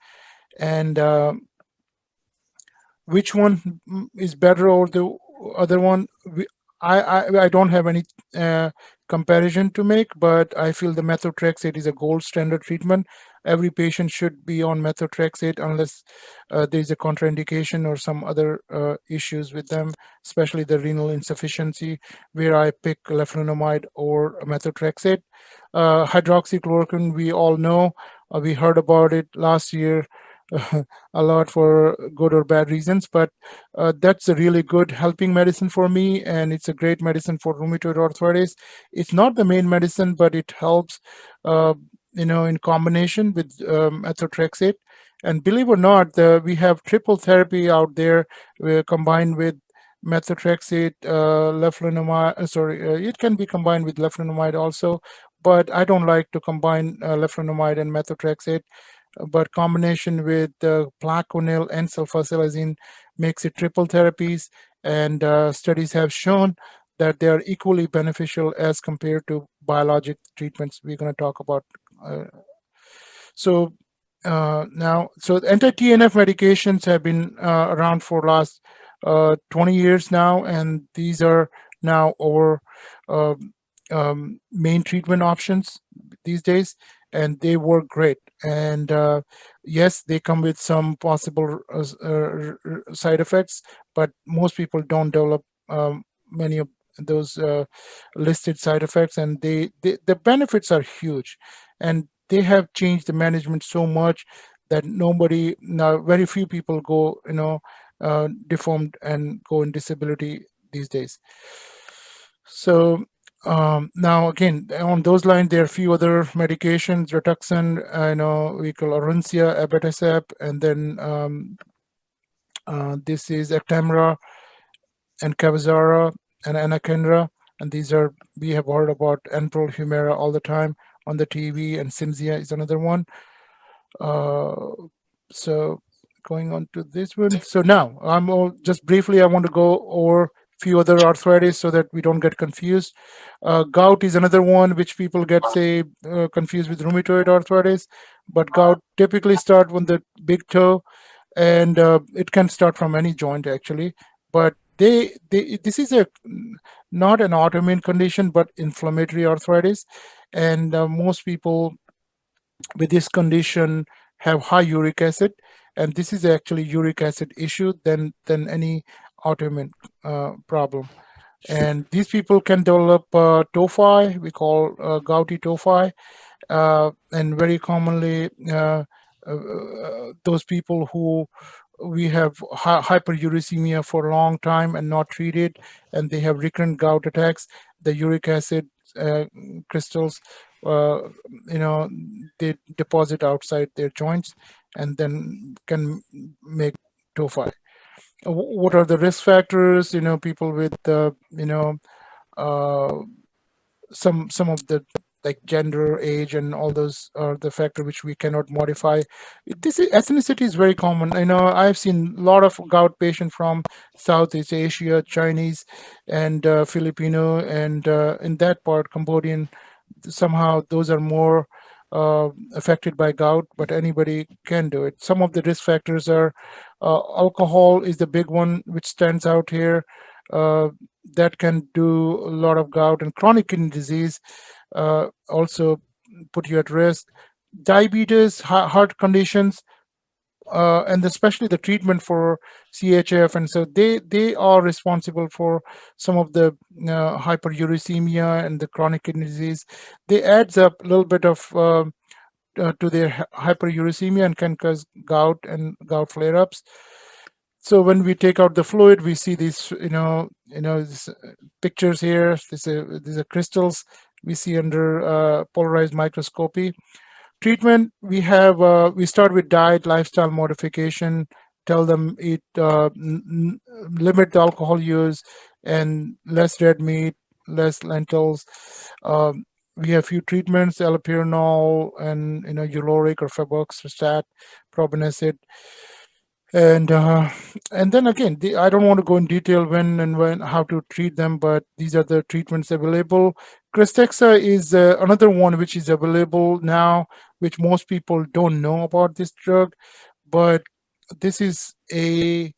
Speaker 2: And which one is better or the other one? I don't have any comparison to make, but I feel the methotrexate is a gold standard treatment. Every patient should be on methotrexate unless there is a contraindication or some other issues with them, especially the renal insufficiency, where I pick leflunomide or methotrexate. Hydroxychloroquine, we all know, we heard about it last year a lot for good or bad reasons, but that's a really good helping medicine for me, and it's a great medicine for rheumatoid arthritis. It's not the main medicine, but it helps, uh, in combination with methotrexate. And believe or not, we have triple therapy out there combined with methotrexate, leflunomide. It can be combined with leflunomide also, but I don't like to combine leflunomide and methotrexate, but combination with plaquenil and sulfasalazine makes it triple therapies, and studies have shown that they are equally beneficial as compared to biologic treatments we're going to talk about. uh, so so anti-TNF medications have been around for last 20 years now, and these are now our uh, main treatment options these days, and they work great. And yes, they come with some possible side effects, but most people don't develop many of those listed side effects, and the benefits are huge, and they have changed the management so much that nobody now, very few people go deformed and go in disability these days. So now again, on those lines, there are a few other medications: Rituxan, we call Orencia, abatacept, and then this is Actemra and Kevzara and Anakinra. And these are, we have heard about Enprol, Humira all the time on the TV, and Cimzia is another one. So going on to this one. So now just briefly, I want to go over few other arthritis so that we don't get confused. Gout is another one which people get say confused with rheumatoid arthritis, but gout typically start on the big toe, and it can start from any joint actually. But this is a not an autoimmune condition, but inflammatory arthritis, and most people with this condition have high uric acid, and this is actually uric acid issue than any autoimmune problem. And these people can develop tophi, we call gouty tophi, and very commonly those people who we have hyperuricemia for a long time and not treated, and they have recurrent gout attacks, the uric acid uh, crystals, uh, they deposit outside their joints and then can make tophi. What are the risk factors? People with uh, some of the, like, gender, age, and all those are the factor which we cannot modify. Ethnicity is very common. I've seen a lot of gout patient from Southeast Asia, Chinese, and Filipino, and in that part Cambodian. Somehow those are more affected by gout, but anybody can do it. Some of the risk factors are alcohol is the big one which stands out here. That can do a lot of gout, and chronic kidney disease also put you at risk. Diabetes, heart conditions, and especially the treatment for CHF, and so they are responsible for some of the hyperuricemia and the chronic kidney disease. They adds up a little bit of to their hyperuricemia and can cause gout and gout flare-ups. So when we take out the fluid, we see these, these pictures here. These are crystals we see under polarized microscopy. Treatment, we start with diet, lifestyle modification, tell them eat, limit the alcohol use, and less red meat, less lentils. We have few treatments, allopurinol and uroric or febuxostat, probenecid. And then again, I don't want to go in detail when how to treat them, but these are the treatments available. Cristexa is another one which is available now, which most people don't know about this drug, but this is a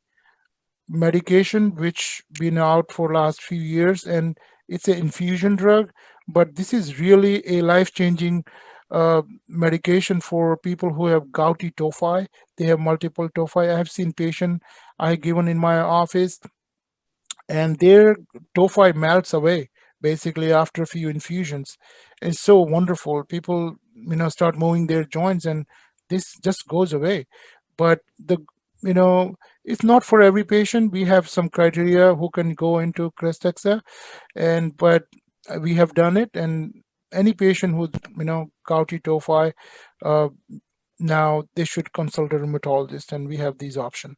Speaker 2: medication which been out for last few years, and it's an infusion drug, but this is really a life-changing medication for people who have gouty tophi. They have multiple tophi. I have seen patients I given in my office, and their tophi melts away basically after a few infusions. It's so wonderful. People start moving their joints, and this just goes away. But it's not for every patient. We have some criteria who can go into Cristexa, but we have done it, and any patient who gouty tophi, now they should consult a rheumatologist, and we have these options.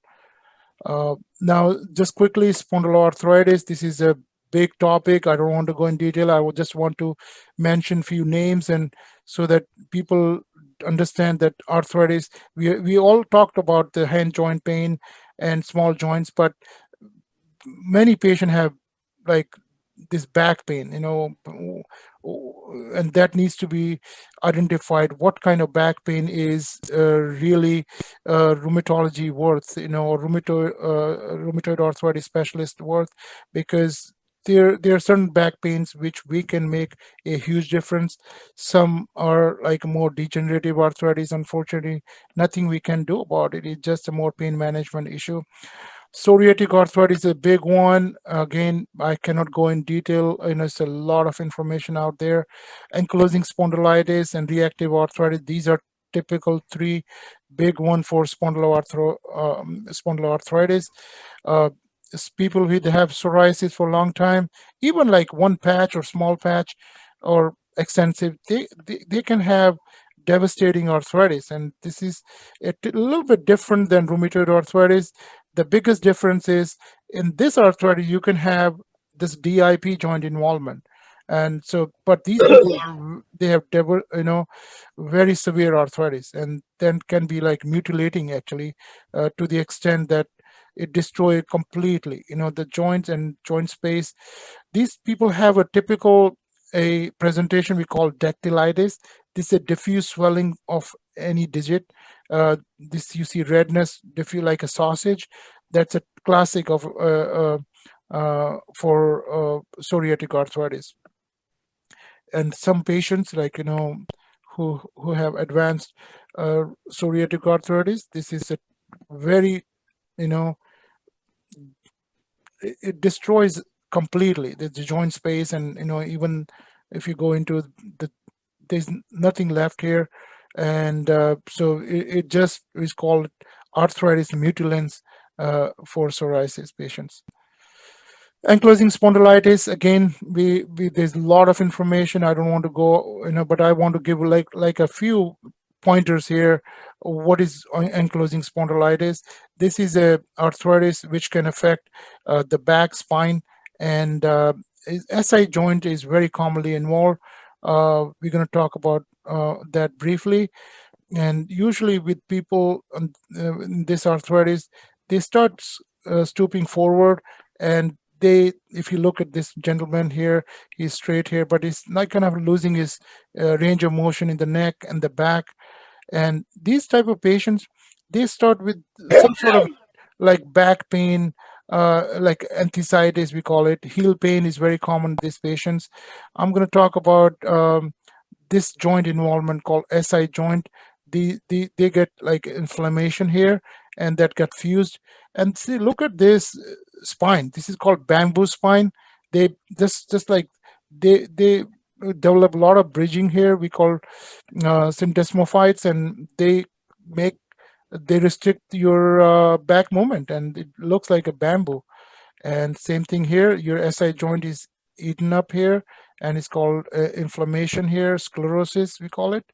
Speaker 2: Now, just quickly, spondyloarthritis. This is a big topic. I don't want to go in detail. I would just want to mention few names, and so that people understand that arthritis. We all talked about the hand joint pain and small joints, but many patients have like this back pain, and that needs to be identified. What kind of back pain is really rheumatology worth, or rheumatoid arthritis specialist worth, because there are certain back pains which we can make a huge difference. Some are like more degenerative arthritis. Unfortunately, nothing we can do about it. It's just a more pain management issue. Psoriatic arthritis is a big one. Again, I cannot go in detail. It's a lot of information out there. Ankylosing spondylitis and reactive arthritis. These are typical three big one for spondyloarthritis. People who have psoriasis for a long time, even like one patch or small patch or extensive, they can have devastating arthritis. And this is a little bit different than rheumatoid arthritis. The biggest difference is in this arthritis, you can have this DIP joint involvement. And so, but these people they have very severe arthritis, and then can be like mutilating actually, to the extent that it destroys completely, the joints and joint space. These people have a typical a presentation we call dactylitis. This is a diffuse swelling of any digit. This, you see redness, diffuse like a sausage. That's a classic of for psoriatic arthritis. And some patients, like who have advanced psoriatic arthritis, this is a very, you know it destroys completely the joint space, and even if you go into there's nothing left here. And so it just is called arthritis mutilans for psoriasis patients. Ankylosing spondylitis, again, we there's a lot of information. I don't want to go, but I want to give like a few pointers here. What is ankylosing spondylitis? This is a arthritis which can affect the back, spine, and SI joint is very commonly involved. We're going to talk about that briefly. And usually with people in this arthritis, they start stooping forward, and if you look at this gentleman here, he's straight here, but he's not kind of losing his range of motion in the neck and the back. And these type of patients, they start with some sort of like back pain, like enthesitis, we call it. Heel pain is very common in these patients. I'm going to talk about this joint involvement called SI joint. They get like inflammation here, and that got fused. And see, look at this spine. This is called bamboo spine. They just like they develop a lot of bridging here. We call syndesmophytes, and they restrict your back movement, and it looks like a bamboo. And same thing here, your SI joint is eaten up here, and it's called inflammation here, sclerosis we call it.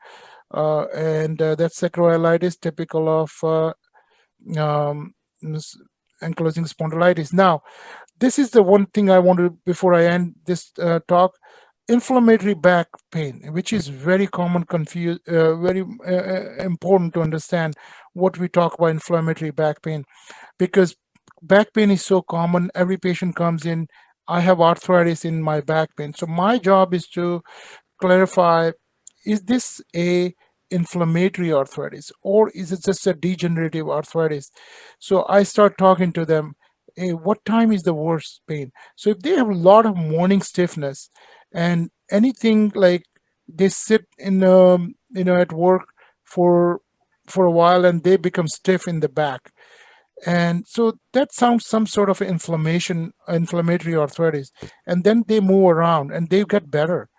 Speaker 2: And that's sacroiliitis, typical of ankylosing spondylitis. Now, this is the one thing I want to, before I end this talk, inflammatory back pain, which is very common, very important to understand what we talk about inflammatory back pain, because back pain is so common. Every patient comes in, I have arthritis in my back pain. So my job is to clarify, is this a inflammatory arthritis, or is it just a degenerative arthritis? So I start talking to them, hey, what time is the worst pain? So if they have a lot of morning stiffness, and anything like they sit in at work for a while, and they become stiff in the back, and so that sounds some sort of inflammatory arthritis, and then they move around and they get better.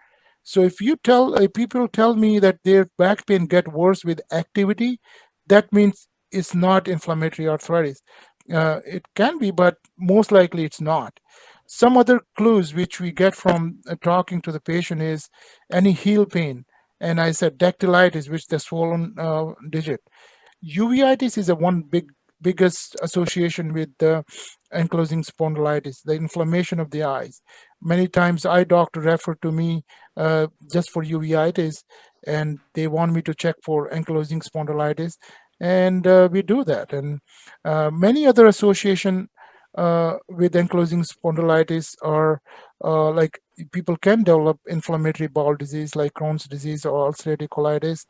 Speaker 2: So if people tell me that their back pain get worse with activity, that means it's not inflammatory arthritis. It can be, but most likely it's not. Some other clues which we get from talking to the patient is any heel pain. And I said dactylitis, which the swollen digit. Uveitis is biggest association with the ankylosing spondylitis, the inflammation of the eyes. Many times eye doctor refer to me just for uveitis, and they want me to check for ankylosing spondylitis, and we do that. And many other association with ankylosing spondylitis are like people can develop inflammatory bowel disease like Crohn's disease or ulcerative colitis.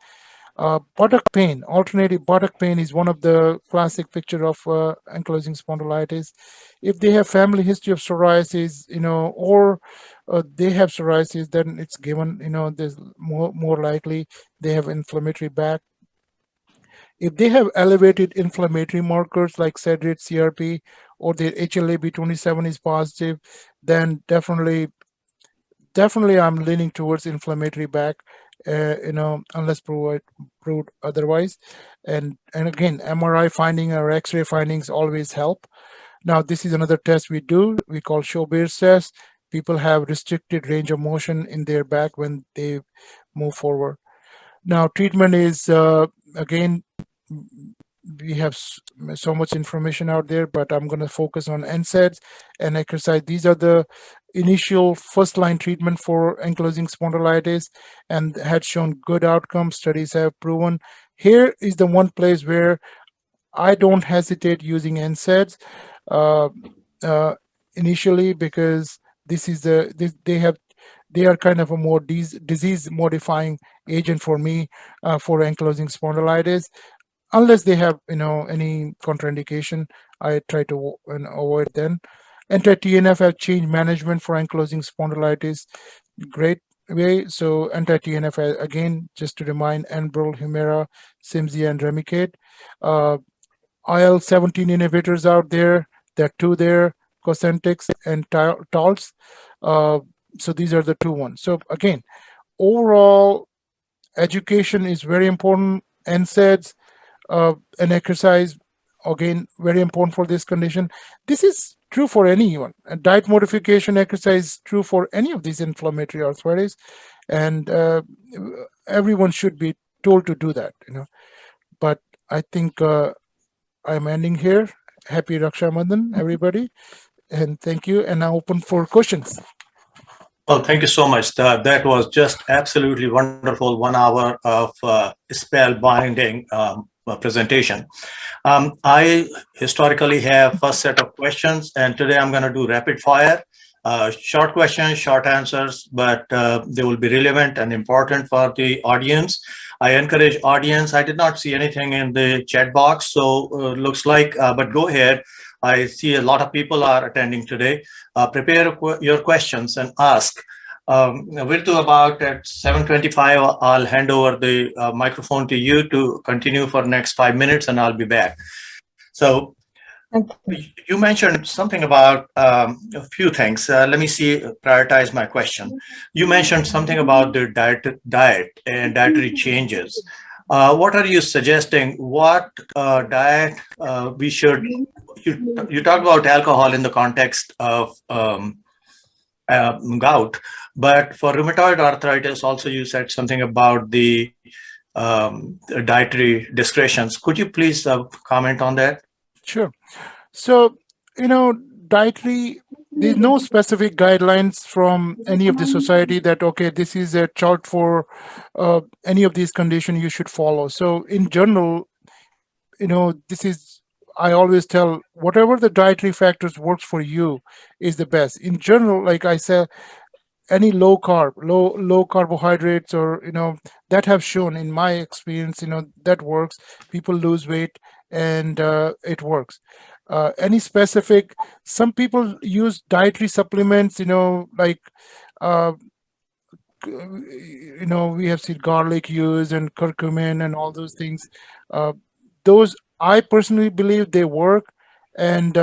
Speaker 2: Buttock pain, alternative buttock pain is one of the classic picture of ankylosing spondylitis. If they have family history of psoriasis, or they have psoriasis, then it's given, there's more likely they have inflammatory back. If they have elevated inflammatory markers like SEDRIT, CRP, or their HLA-B27 is positive, then definitely I'm leaning towards inflammatory back, unless proved otherwise. And again, MRI finding or X-ray findings always help. Now, this is another test we do. We call Schauber's test. People have restricted range of motion in their back when they move forward. Now, treatment is, again, we have so much information out there, but I'm going to focus on NSAIDs and exercise. These are the initial first-line treatment for ankylosing spondylitis, and had shown good outcomes. Studies have proven. Here is the one place where I don't hesitate using NSAIDs uh, uh, initially, because they are kind of a more disease modifying agent for me for ankylosing spondylitis. Unless they have any contraindication, I try to avoid them. Anti-TNF have changed management for ankylosing spondylitis great way. So anti-TNF again, just to remind, Enbrel, Humira, Cimzia, and Remicade. IL-17 inhibitors out there. There are two there, Cosentyx and Taltz. So these are the two ones. So again, overall education is very important. NSAIDs and exercise, again, very important for this condition. This is true for anyone. Diet modification, exercise is true for any of these inflammatory arthritis, and everyone should be told to do that. But I think I'm ending here. Happy Raksha Bandhan, everybody, and thank you. And now open for questions.
Speaker 1: Oh, thank you so much. That was just absolutely wonderful. 1 hour of spellbinding presentation. I historically have first set of questions, and today I'm going to do rapid fire. Short questions, short answers, but they will be relevant and important for the audience. I encourage audience. I did not see anything in the chat box, so looks like, but go ahead. I see a lot of people are attending today. Prepare your questions and ask. We'll do about at 7:25. I'll hand over the microphone to you to continue for next 5 minutes, and I'll be back. So you mentioned something about a few things. Let me prioritize my question. You mentioned something about the diet and dietary changes. What are you suggesting? What diet we should? You talked about alcohol in the context of gout, but for rheumatoid arthritis, also you said something about the dietary discretions. Could you please comment on that?
Speaker 2: Sure. So, dietary, there's no specific guidelines from any of the society that, okay, this is a chart for any of these conditions you should follow. So in general, I always tell, whatever the dietary factors works for you is the best. In general, like I said, any low carbohydrates, or that have shown in my experience, that works. People lose weight, and it works. Any specific, some people use dietary supplements, like we have seen garlic use and curcumin and all those things. Those, I personally believe they work, and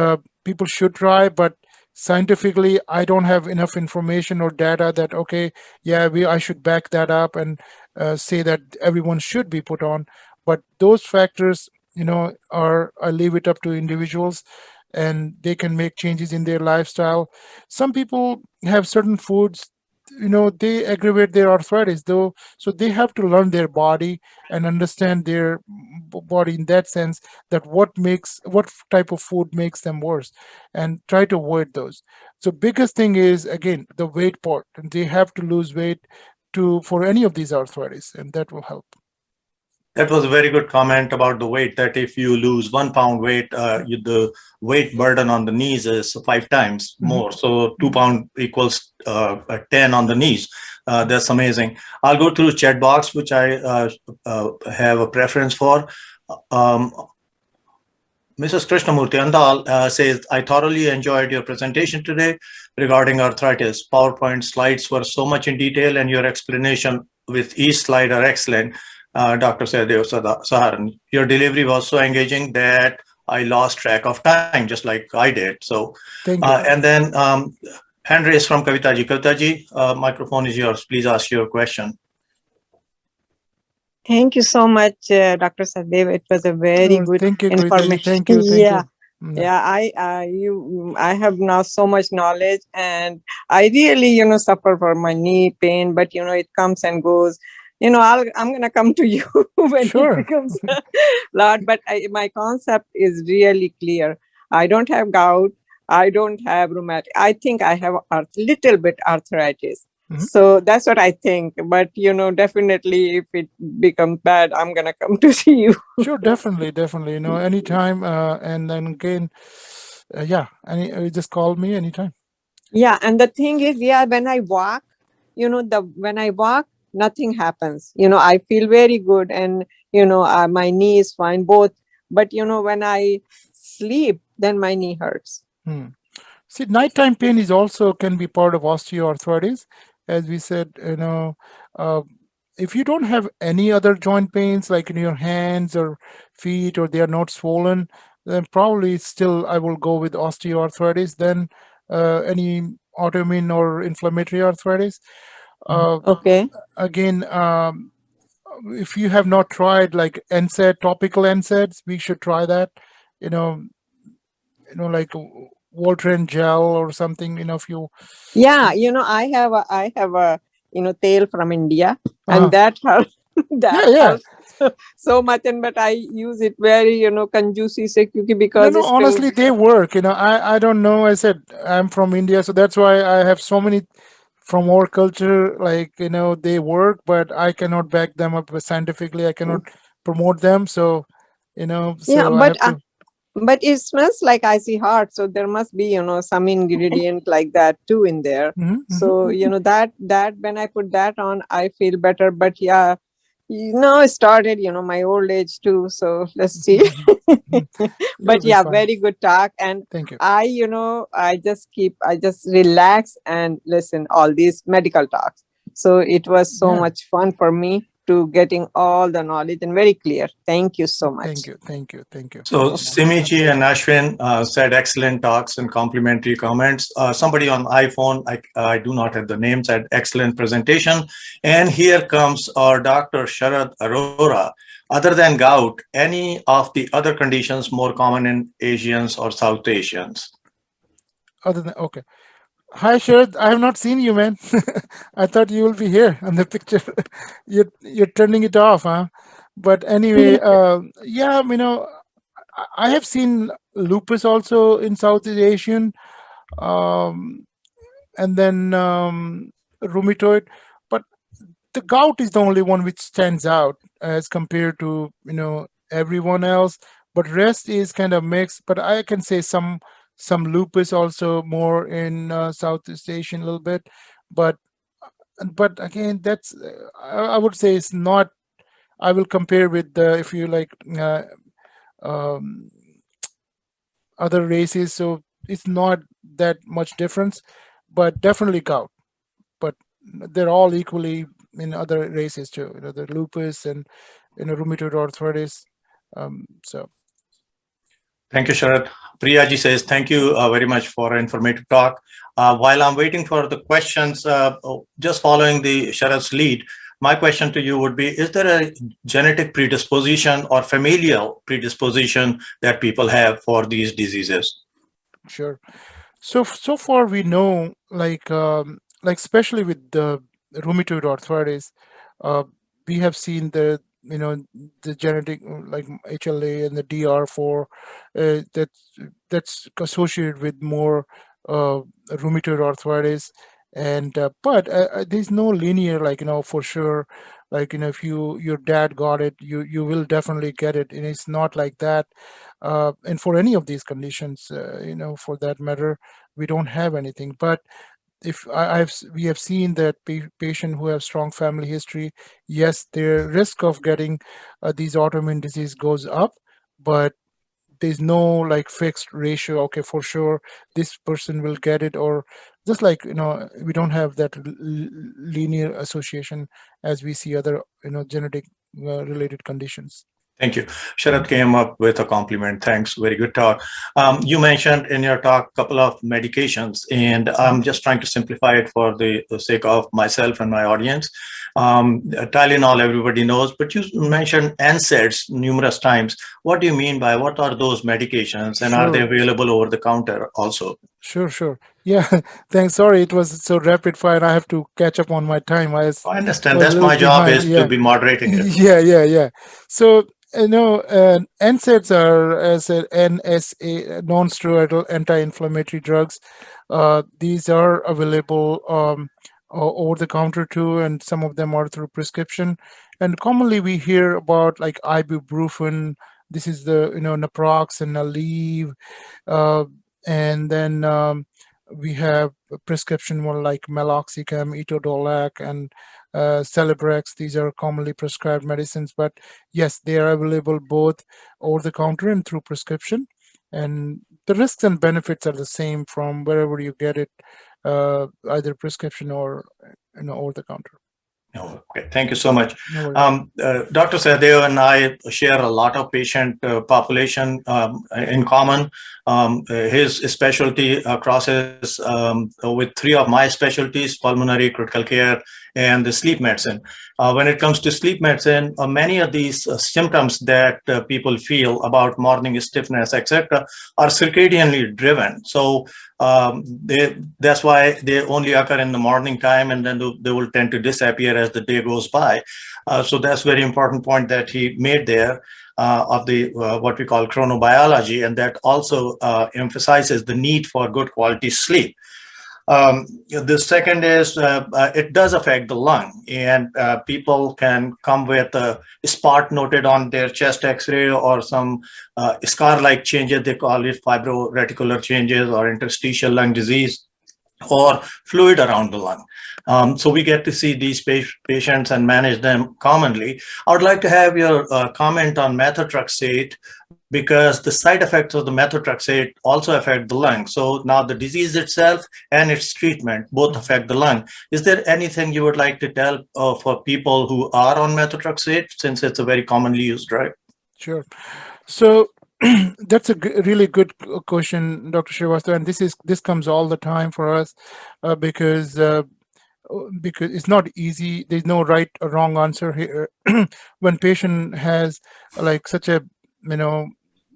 Speaker 2: people should try, but scientifically, I don't have enough information or data that, okay, yeah, I should back that up and say that everyone should be put on. But those factors, I leave it up to individuals, and they can make changes in their lifestyle. Some people have certain foods, they aggravate their arthritis, though, so they have to learn their body and understand their body in that sense, that what type of food makes them worse, and try to avoid those. So biggest thing is, again, the weight part, and they have to lose weight for any of these arthritis, and that will help.
Speaker 1: That was a very good comment about the weight, that if you lose 1 pound weight, the weight burden on the knees is 5 times more. So 2 pound equals 10 on the knees. That's amazing. I'll go through the chat box, which I have a preference for. Mrs. Krishnamurthy Andal says, I thoroughly enjoyed your presentation today regarding arthritis. PowerPoint slides were so much in detail, and your explanation with each slide are excellent. Dr. Sahdev Saharan, your delivery was so engaging that I lost track of time, just like I did. So,
Speaker 2: thank you.
Speaker 1: And then hand raise from Kavitaji. Kavitaji, microphone is yours. Please ask your question.
Speaker 3: Thank you so much, Dr. Sahdev. It was a very good information.
Speaker 2: Thank you.
Speaker 3: Yeah. Yeah, I have now so much knowledge, and I really, suffer from my knee pain, but it comes and goes. I'm gonna come to you when it becomes a lot. But my concept is really clear. I don't have gout. I don't have rheumatic. I think I have a little bit arthritis. So that's what I think. But, definitely if it becomes bad, I'm going to come to see you.
Speaker 2: Sure, definitely, definitely. Anytime. And then again, yeah, just call me anytime.
Speaker 3: Yeah. And the thing is, when I walk, when I walk, nothing happens. I feel very good, and, my knee is fine, both. But, when I sleep, then my knee hurts.
Speaker 2: See, nighttime pain is also can be part of osteoarthritis. As we said, if you don't have any other joint pains like in your hands or feet, or they are not swollen, then probably still I will go with osteoarthritis than any autoimmune or inflammatory arthritis.
Speaker 3: Okay.
Speaker 2: Again, if you have not tried like NSAID, topical NSAIDs, we should try that. Like Voltaren gel or something. If you
Speaker 3: Yeah, I have a tail from India, and that helps. That
Speaker 2: yeah.
Speaker 3: helps so much, and but I use it very conducive because
Speaker 2: No,
Speaker 3: it's
Speaker 2: honestly,
Speaker 3: still.
Speaker 2: they work. I don't know. I said I'm from India, so that's why I have so many from our culture. Like they work, but I cannot back them up scientifically. I cannot promote them. So
Speaker 3: Yeah,
Speaker 2: so I have to.
Speaker 3: but it smells like icy hot, so there must be some ingredient like that too in there. So that when I put that on, I feel better. But yeah, it started my old age too, so let's see. But yeah,
Speaker 2: fine.
Speaker 3: very good talk. And
Speaker 2: Thank you.
Speaker 3: I just relax and listen all these medical talks. So it was so much fun for me to getting all the knowledge, and very clear. Thank you so much.
Speaker 2: Thank you.
Speaker 1: So Simiji and Ashwin said excellent talks and complimentary comments. Somebody on iPhone, I do not have the name, said excellent presentation. And here comes our Dr. Sharad Arora. Other than gout, any of the other conditions more common in Asians or South Asians?
Speaker 2: Okay. Hi, Sharad. I have not seen you, man. I thought you will be here on the picture. You're turning it off, huh? But anyway, yeah, I have seen lupus also in Southeast Asian, and then rheumatoid, but the gout is the only one which stands out as compared to everyone else. But rest is kind of mixed. But I can say some lupus also more in Southeast Asian a little bit, but again, that's I would say it's not. I will compare with if you like other races, so it's not that much difference, but definitely gout. But they're all equally in other races too. The lupus and rheumatoid arthritis. So.
Speaker 1: Thank you, Sharad. Priyaji says, thank you very much for an informative talk. While I'm waiting for the questions, just following the Sharad's lead, my question to you would be, is there a genetic predisposition or familial predisposition that people have for these diseases?
Speaker 2: Sure. So far we know, like especially with the rheumatoid arthritis, we have seen the genetic like HLA and the DR4 that's associated with more rheumatoid arthritis. And but there's no linear, like for sure, like if your dad got it, you will definitely get it, and it's not like that. And for any of these conditions, for that matter, we don't have anything. But if we have seen that patient who have strong family history, yes, their risk of getting these autoimmune disease goes up, but there's no like fixed ratio. Okay, for sure, this person will get it, or just like we don't have that linear association as we see other genetic related conditions.
Speaker 1: Thank you. Sharad came up with a compliment. Thanks. Very good talk. You mentioned in your talk a couple of medications, and I'm just trying to simplify it for the sake of myself and my audience. Tylenol, everybody knows, but you mentioned NSAIDs numerous times. What do you mean by what are those medications, and are they available over the counter also?
Speaker 2: Sure. Yeah, thanks. Sorry, it was so rapid fire. I have to catch up on my time.
Speaker 1: I understand. That's my job is to be moderating it.
Speaker 2: Yeah. So, NSAIDs are, as a NSA, non-steroidal anti-inflammatory drugs. These are available over the counter too, and some of them are through prescription. And commonly we hear about like ibuprofen. This is the naproxen, Aleve, and then we have a prescription one like meloxicam, etodolac, and Celebrex. These are commonly prescribed medicines, but yes, they are available both over the counter and through prescription. And the risks and benefits are the same from wherever you get it, either prescription or over the counter.
Speaker 1: Okay, thank you so much.
Speaker 2: No worries.
Speaker 1: Dr. Sahdev and I share a lot of patient population in common. His specialty crosses with three of my specialties: pulmonary, critical care, and the sleep medicine. When it comes to sleep medicine, many of these symptoms that people feel about morning stiffness, etc., are circadianly driven. So that's why they only occur in the morning time, and then they will tend to disappear as the day goes by. So that's very important point that he made there of the what we call chronobiology, and that also emphasizes the need for good quality sleep. The second is it does affect the lung, and people can come with a spot noted on their chest x-ray or some scar-like changes. They call it fibroreticular changes or interstitial lung disease or fluid around the lung. So we get to see these patients and manage them commonly. I would like to have your comment on methotrexate, because the side effects of the methotrexate also affect the lung. So now the disease itself and its treatment both affect the lung. Is there anything you would like to tell for people who are on methotrexate, since it's a very commonly used drug?
Speaker 2: Sure. So that's a really good question, Dr. Srivastava, and this comes all the time for us because it's not easy. There's no right or wrong answer here. When patient has like such a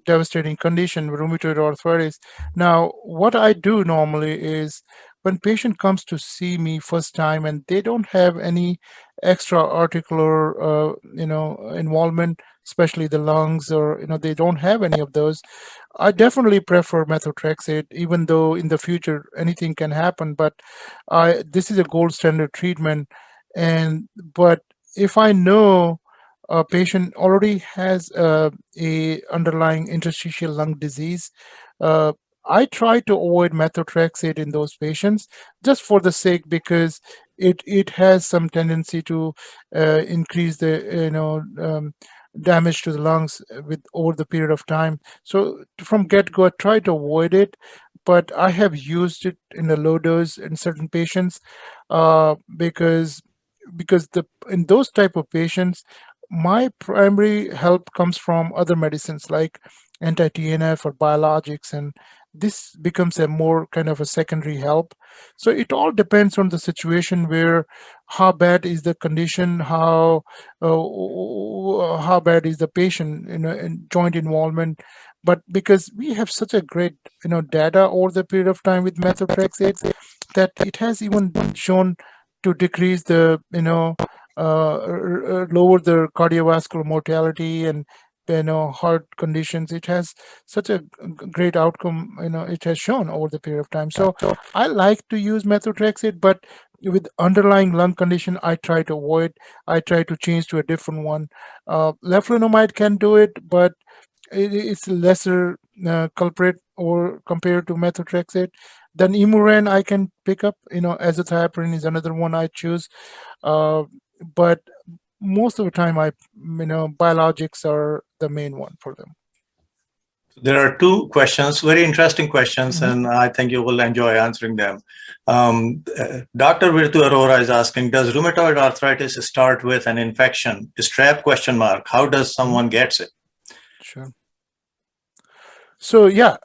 Speaker 2: devastating condition, rheumatoid arthritis. Now, what I do normally is when patient comes to see me first time and they don't have any extra articular, involvement, especially the lungs, or they don't have any of those, I definitely prefer methotrexate, even though in the future anything can happen. But this is a gold standard treatment, but if I know a patient already has a underlying interstitial lung disease, I try to avoid methotrexate in those patients just for the sake, because it has some tendency to increase the damage to the lungs over the period of time. So from get-go, I try to avoid it, but I have used it in a low dose in certain patients because in those type of patients, my primary help comes from other medicines like anti-TNF or biologics, and this becomes a more kind of a secondary help. So it all depends on the situation, where how bad is the condition, how bad is the patient, in joint involvement. But because we have such a great data over the period of time with methotrexate, that it has even been shown to decrease the lower the cardiovascular mortality and heart conditions. It has such a great outcome, it has shown over the period of time. So I like to use methotrexate, but with underlying lung condition, I try to avoid. I try to change to a different one. Leflunomide can do it, but it's lesser culprit or compared to methotrexate. Then Imuran I can pick up. Azathioprine is another one I choose. But most of the time, biologics are the main one for them.
Speaker 1: There are two questions, very interesting questions, and I think you will enjoy answering them. Dr. Virtu Arora is asking, does rheumatoid arthritis start with an infection? Strep question mark. How does someone gets it?
Speaker 2: Sure. So yeah,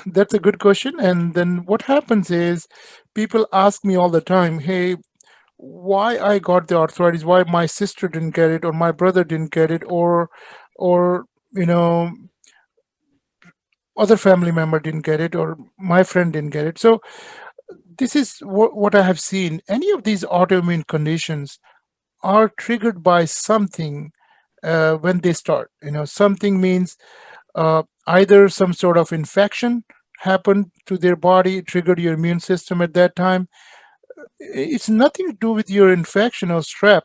Speaker 2: that's a good question. And then what happens is people ask me all the time, hey, why I got the arthritis, why my sister didn't get it, or my brother didn't get it, or other family member didn't get it, or my friend didn't get it. So this is what I have seen. Any of these autoimmune conditions are triggered by something when they start. Something means either some sort of infection happened to their body, triggered your immune system at that time. it's nothing to do with your infection or strep.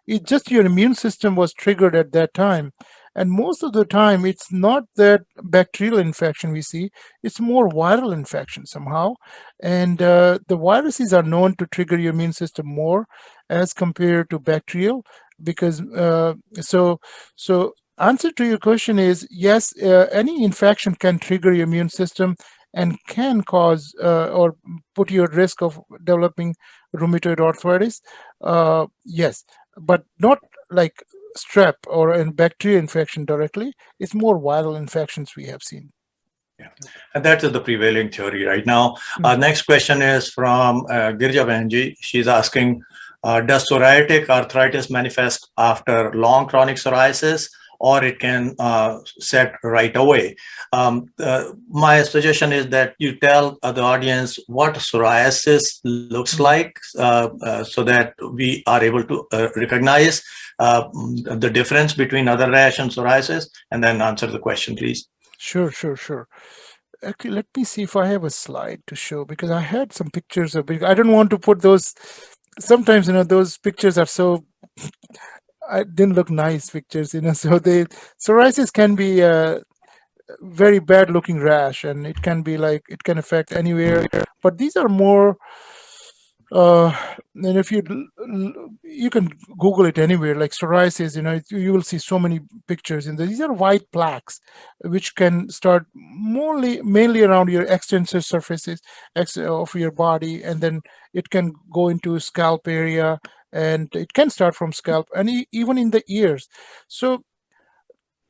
Speaker 2: It's just your immune system was triggered at that time. And most of the time, it's not that bacterial infection we see, it's more viral infection somehow. And the viruses are known to trigger your immune system more as compared to bacterial, because so answer to your question is yes, any infection can trigger your immune system and can cause or put you at risk of developing rheumatoid arthritis. Yes, but not like strep or a bacterial infection directly. It's more viral infections we have seen.
Speaker 1: Yeah, and that is the prevailing theory right now. Next question is from Girja Benji. She's asking, does psoriatic arthritis manifest after long chronic psoriasis, or it can set right away? My suggestion is that you tell the audience what psoriasis looks like, so that we are able to recognize the difference between other rash and psoriasis, and then answer the question, please.
Speaker 2: Sure. Actually, let me see if I have a slide to show, because I had some pictures of it. I don't want to put those. Sometimes, those pictures are so, I didn't look nice pictures, so psoriasis can be a very bad looking rash, and it can be like, it can affect anywhere, but these are more, and if you can Google it anywhere, like psoriasis, you will see so many pictures, and these are white plaques, which can start mainly around your extensor surfaces of your body, and then it can go into scalp area, and it can start from scalp, and even in the ears. So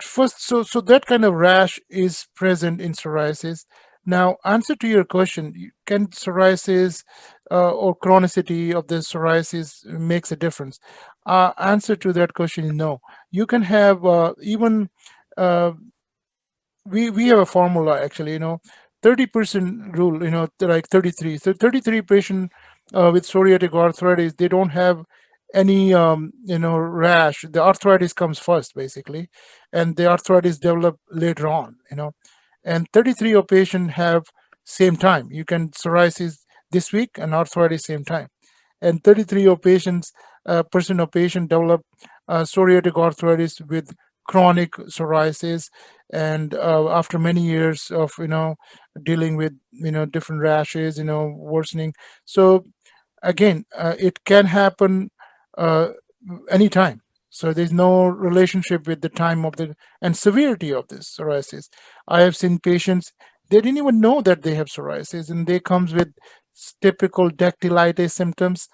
Speaker 2: first, so that kind of rash is present in psoriasis. Now, answer to your question, can psoriasis or chronicity of the psoriasis makes a difference? Answer to that question is no. You can have even we have a formula actually, 30% rule, like 33. So 33 patient with psoriatic arthritis, they don't have any rash. The arthritis comes first basically, and the arthritis develop later on, and 33 of patients have same time. You can psoriasis this week and arthritis same time, and 33 of patients percent of patient develop psoriatic arthritis with chronic psoriasis, and after many years of dealing with different rashes, worsening. So again, it can happen anytime. So there's no relationship with the time of the and severity of this psoriasis. I have seen patients, they didn't even know that they have psoriasis, and they comes with typical dectylitis symptoms,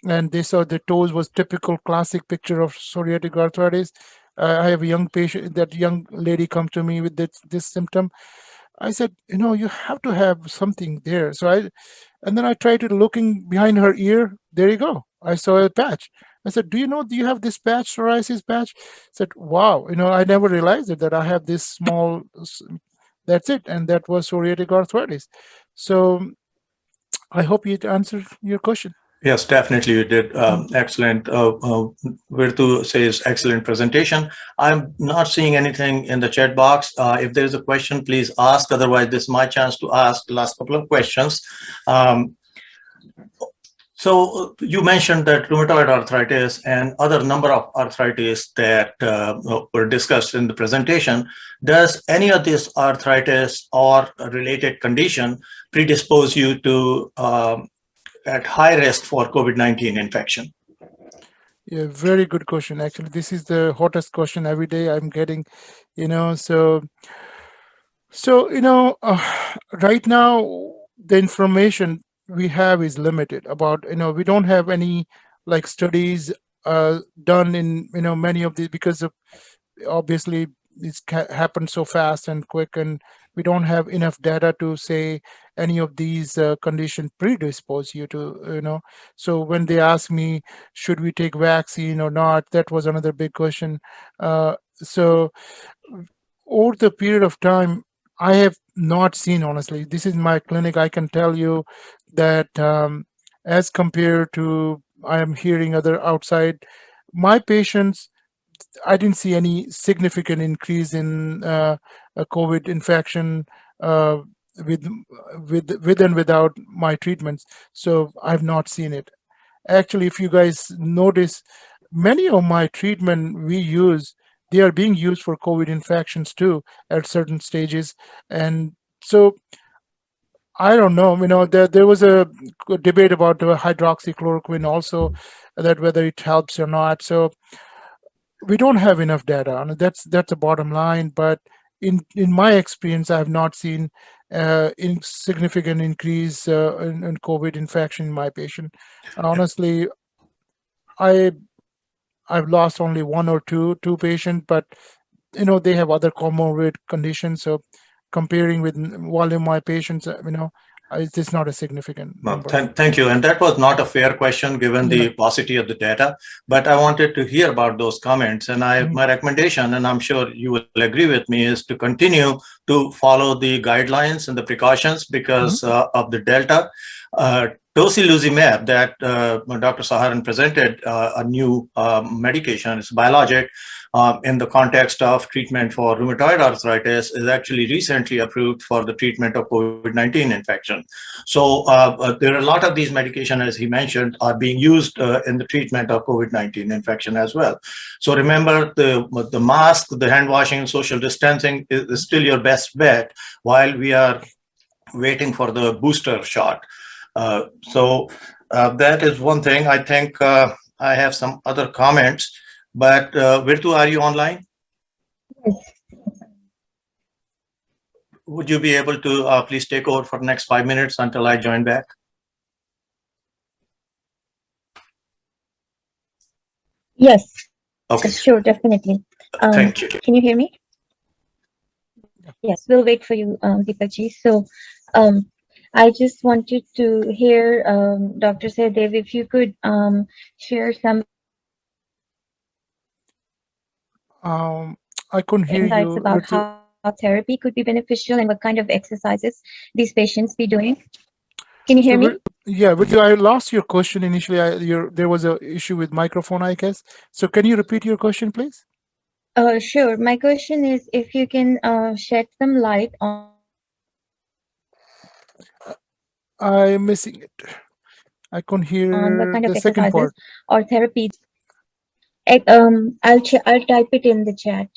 Speaker 2: and they saw the toes was typical classic picture of psoriatic arthritis. I have a young patient, that young lady come to me with this symptom. I said, you have to have something there. And then I tried to looking behind her ear. There you go. I saw a patch. I said, do you have this patch, psoriasis patch? I said, wow, I never realized that I have this small, that's it. And that was psoriatic arthritis. So I hope it answered your question.
Speaker 1: Yes, definitely you did. Excellent. Virtu says excellent presentation. I'm not seeing anything in the chat box. If there is a question, please ask. Otherwise, this is my chance to ask the last couple of questions. So you mentioned that rheumatoid arthritis and other number of arthritis that were discussed in the presentation. Does any of this arthritis or related condition predispose you to at high risk for COVID-19 infection?
Speaker 2: Yeah, very good question. Actually, this is the hottest question every day I'm getting, right now, the information we have is limited about, we don't have any like studies done in, many of these, because of obviously it's happened so fast and quick, and we don't have enough data to say any of these conditions predispose you to, so when they ask me, should we take vaccine or not, that was another big question. So over the period of time, I have not seen, honestly, this is my clinic, I can tell you that as compared to, I am hearing other outside, my patients, I didn't see any significant increase in a COVID infection with and without my treatments. So I've not seen it. Actually, if you guys notice, many of my treatment we use, they are being used for COVID infections too at certain stages. And so I don't know, there was a debate about hydroxychloroquine also, that whether it helps or not. So we don't have enough data, and that's the bottom line. But in my experience, I have not seen significant increase in COVID infection in my patient. Honestly, I've lost only one or two patients, but they have other comorbid conditions. So comparing with volume of my patients, it's not a significant
Speaker 1: Well,
Speaker 2: number.
Speaker 1: thank you. And that was not a fair question given the paucity of the data, but I wanted to hear about those comments. And my recommendation, and I'm sure you will agree with me, is to continue to follow the guidelines and the precautions because of the Delta. Tocilizumab that Dr. Saharan presented, a new medication, it's biologic, in the context of treatment for rheumatoid arthritis, is actually recently approved for the treatment of COVID-19 infection. So there are a lot of these medications, as he mentioned, are being used in the treatment of COVID-19 infection as well. So remember, the mask, the hand washing, social distancing is still your best bet while we are waiting for the booster shot. So that is one thing. I think I have some other comments, but Virtu, are you online?
Speaker 4: Yes.
Speaker 1: Would you be able to please take over for the next 5 minutes until I join back?
Speaker 4: Yes.
Speaker 1: Okay.
Speaker 4: Sure, definitely.
Speaker 1: Thank you.
Speaker 4: Can you hear me? Yes, we'll wait for you, Deepakji. So I just wanted to hear, Dr. Sahdev, if you could share some
Speaker 2: I couldn't hear
Speaker 4: insights
Speaker 2: you.
Speaker 4: about how therapy could be beneficial and what kind of exercises these patients be doing. Can you hear me?
Speaker 2: Yeah, but I lost your question initially. There was an issue with microphone, I guess. So can you repeat your question, please?
Speaker 4: Sure. My question is if you can shed some light on.
Speaker 2: I'm missing it. I couldn't hear
Speaker 4: on what kind of
Speaker 2: the second
Speaker 4: exercises
Speaker 2: part.
Speaker 4: or therapies. I'll type it in the chat.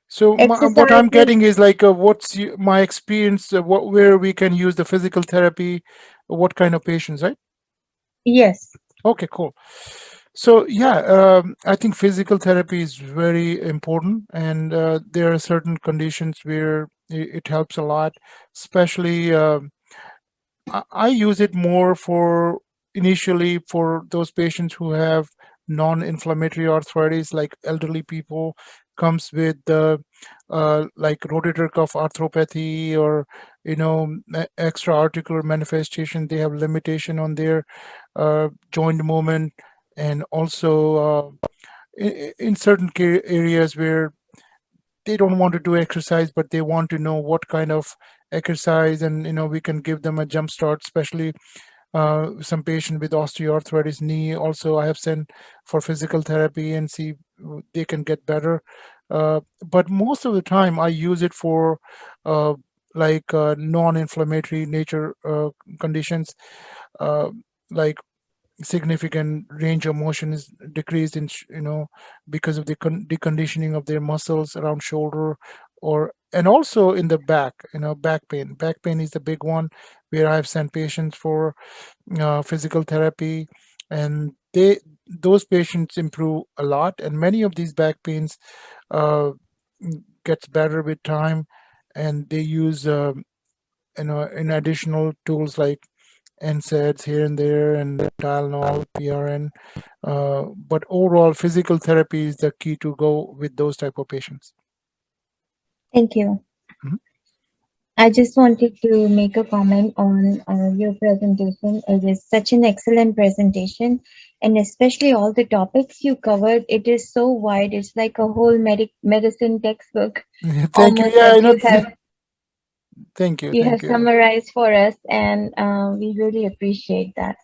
Speaker 2: So what I'm getting is like, what's my experience? Where we can use the physical therapy? What kind of patients, right?
Speaker 4: Yes.
Speaker 2: Okay, cool. So yeah, I think physical therapy is very important, and there are certain conditions where it helps a lot. Especially, I use it more for initially for those patients who have non-inflammatory arthritis, like elderly people, comes with like rotator cuff arthropathy or extra articular manifestation. They have limitation on their joint movement, and also in certain areas where they don't want to do exercise, but they want to know what kind of exercise, and we can give them a jump start, especially some patient with osteoarthritis knee. Also, I have sent for physical therapy and see they can get better. But most of the time, I use it for like non-inflammatory nature conditions, like significant range of motion is decreased in because of the deconditioning of their muscles around shoulder, and also in the back. Back pain is the big one, where I've sent patients for physical therapy, and those patients improve a lot, and many of these back pains gets better with time, and they use in additional tools like NSAIDs here and there, and Tylenol, PRN. But overall, physical therapy is the key to go with those type of patients.
Speaker 4: Thank you. I just wanted to make a comment on your presentation. It is such an excellent presentation, and especially all the topics you covered. It is so wide. It's like a whole medicine textbook.
Speaker 2: Thank you. Yeah, thank you.
Speaker 4: You have summarized for us, and we really appreciate that.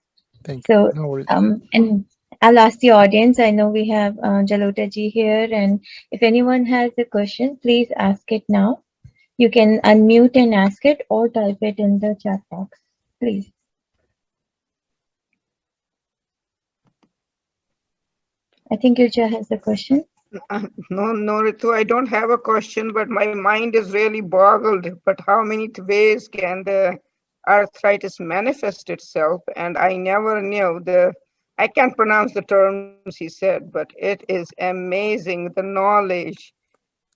Speaker 2: Thank you. No worries.
Speaker 4: And I'll ask the audience. I know we have Jalota ji here, and if anyone has a question, please ask it now. You can unmute and ask it or type it in the chat box, please. I think Yurja has a question.
Speaker 5: No, Ritu, I don't have a question, but my mind is really boggled. But how many ways can the arthritis manifest itself? And I never knew I can't pronounce the terms he said, but it is amazing, the knowledge,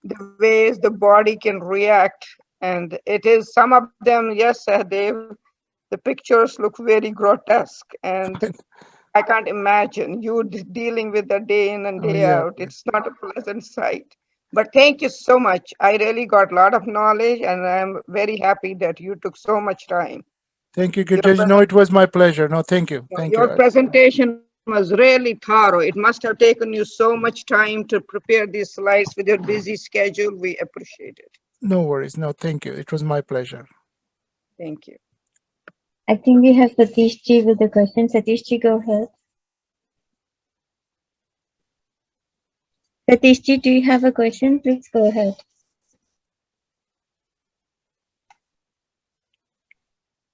Speaker 5: the ways the body can react. And it is some of them, yes, Sahdev, the pictures look very grotesque. And I can't imagine you dealing with that day in and day
Speaker 2: Yeah.
Speaker 5: out. It's not a pleasant sight. But thank you so much. I really got a lot of knowledge, and I'm very happy that you took so much time.
Speaker 2: Thank you, Gurjesh. No, it was my pleasure. No, thank you. Thank
Speaker 5: Your
Speaker 2: you.
Speaker 5: presentation was really thorough. It must have taken you so much time to prepare these slides with your busy schedule. We appreciate it.
Speaker 2: No worries. No, thank you. It was my pleasure.
Speaker 5: Thank you.
Speaker 4: I think we have Satish Ji with a question. Satish Ji, go ahead. Satish Ji, do you have a question? Please go ahead.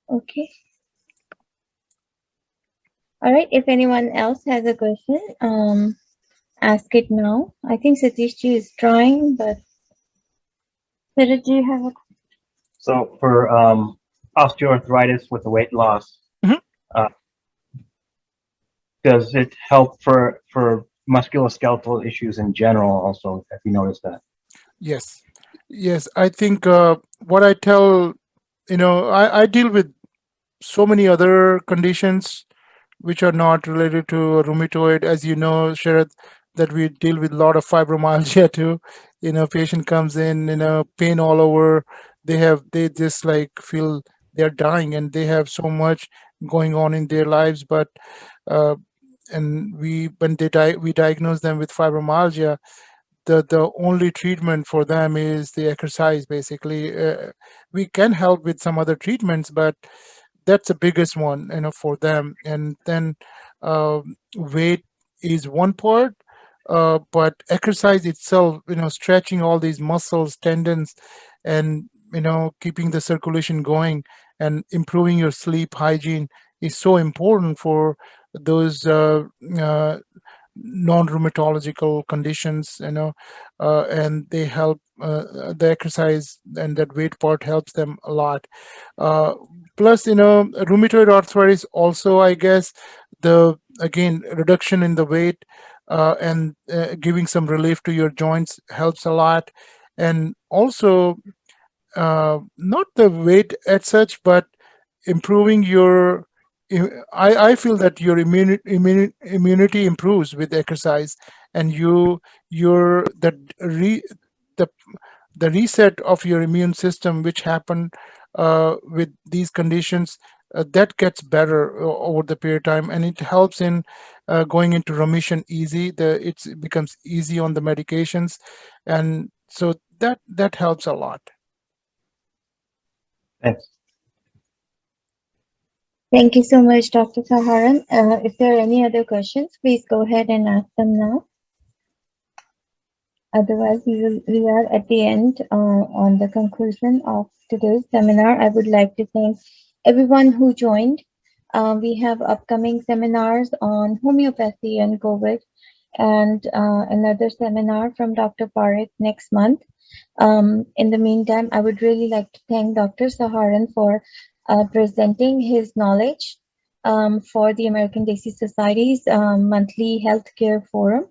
Speaker 4: Okay. All right. If anyone else has a question, ask it now. I think Satish Ji is trying, but Sarah, do you have a question?
Speaker 6: So for osteoarthritis with the weight loss, does it help for musculoskeletal issues in general also? Have you noticed that?
Speaker 2: Yes. Yes. I think what I tell, I deal with so many other conditions which are not related to rheumatoid, as you know, Sharad, that we deal with a lot of fibromyalgia too. Patient comes in, pain all over. They just like feel they're dying, and they have so much going on in their lives. But and when we diagnose them with fibromyalgia, the only treatment for them is the exercise. Basically, we can help with some other treatments, but that's the biggest one, for them. And then weight is one part, but exercise itself, stretching all these muscles, tendons, and keeping the circulation going and improving your sleep hygiene is so important for those non-rheumatological conditions, and they help. The exercise and that weight part helps them a lot. Plus, rheumatoid arthritis also, I guess, again, reduction in the weight and giving some relief to your joints helps a lot. And also, not the weight as such, but improving your, I feel that your immunity improves with exercise, and the reset of your immune system, which happen with these conditions, that gets better over the period of time, and it helps in going into remission easy. It becomes easy on the medications, and so that helps a lot.
Speaker 6: Thanks.
Speaker 4: Thank you so much, Dr. Saharan. If there are any other questions, please go ahead and ask them now. Otherwise, we are at the end on the conclusion of today's seminar. I would like to thank everyone who joined. We have upcoming seminars on homeopathy and COVID, and another seminar from Dr. Parekh next month. In the meantime, I would really like to thank Dr. Saharan for presenting his knowledge for the American Disease Society's monthly healthcare forum.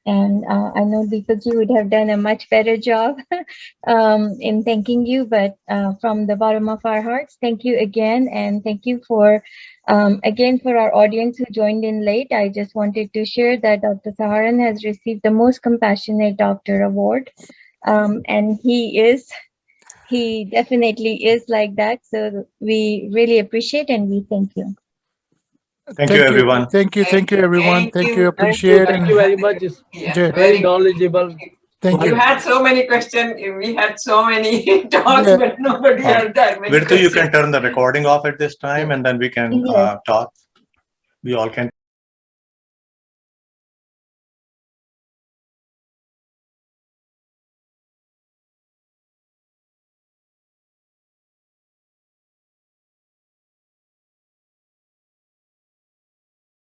Speaker 4: And I know Deepakji would have done a much better job in thanking you, but from the bottom of our hearts, thank you again. And thank you for, again, for our audience who joined in late. I just wanted to share that Dr. Saharan has received the Most Compassionate Doctor Award. And he definitely is like that. So we really appreciate and we thank you.
Speaker 1: Thank you, everyone.
Speaker 2: Thank you, everyone. Thank you, appreciate.
Speaker 7: Thank you very much. It's very knowledgeable.
Speaker 2: Thank you.
Speaker 3: You had so many questions. We had so many talks, but nobody had that many
Speaker 1: Virtu, you
Speaker 3: questions.
Speaker 1: can turn the recording off at this time, and then we can talk. We all can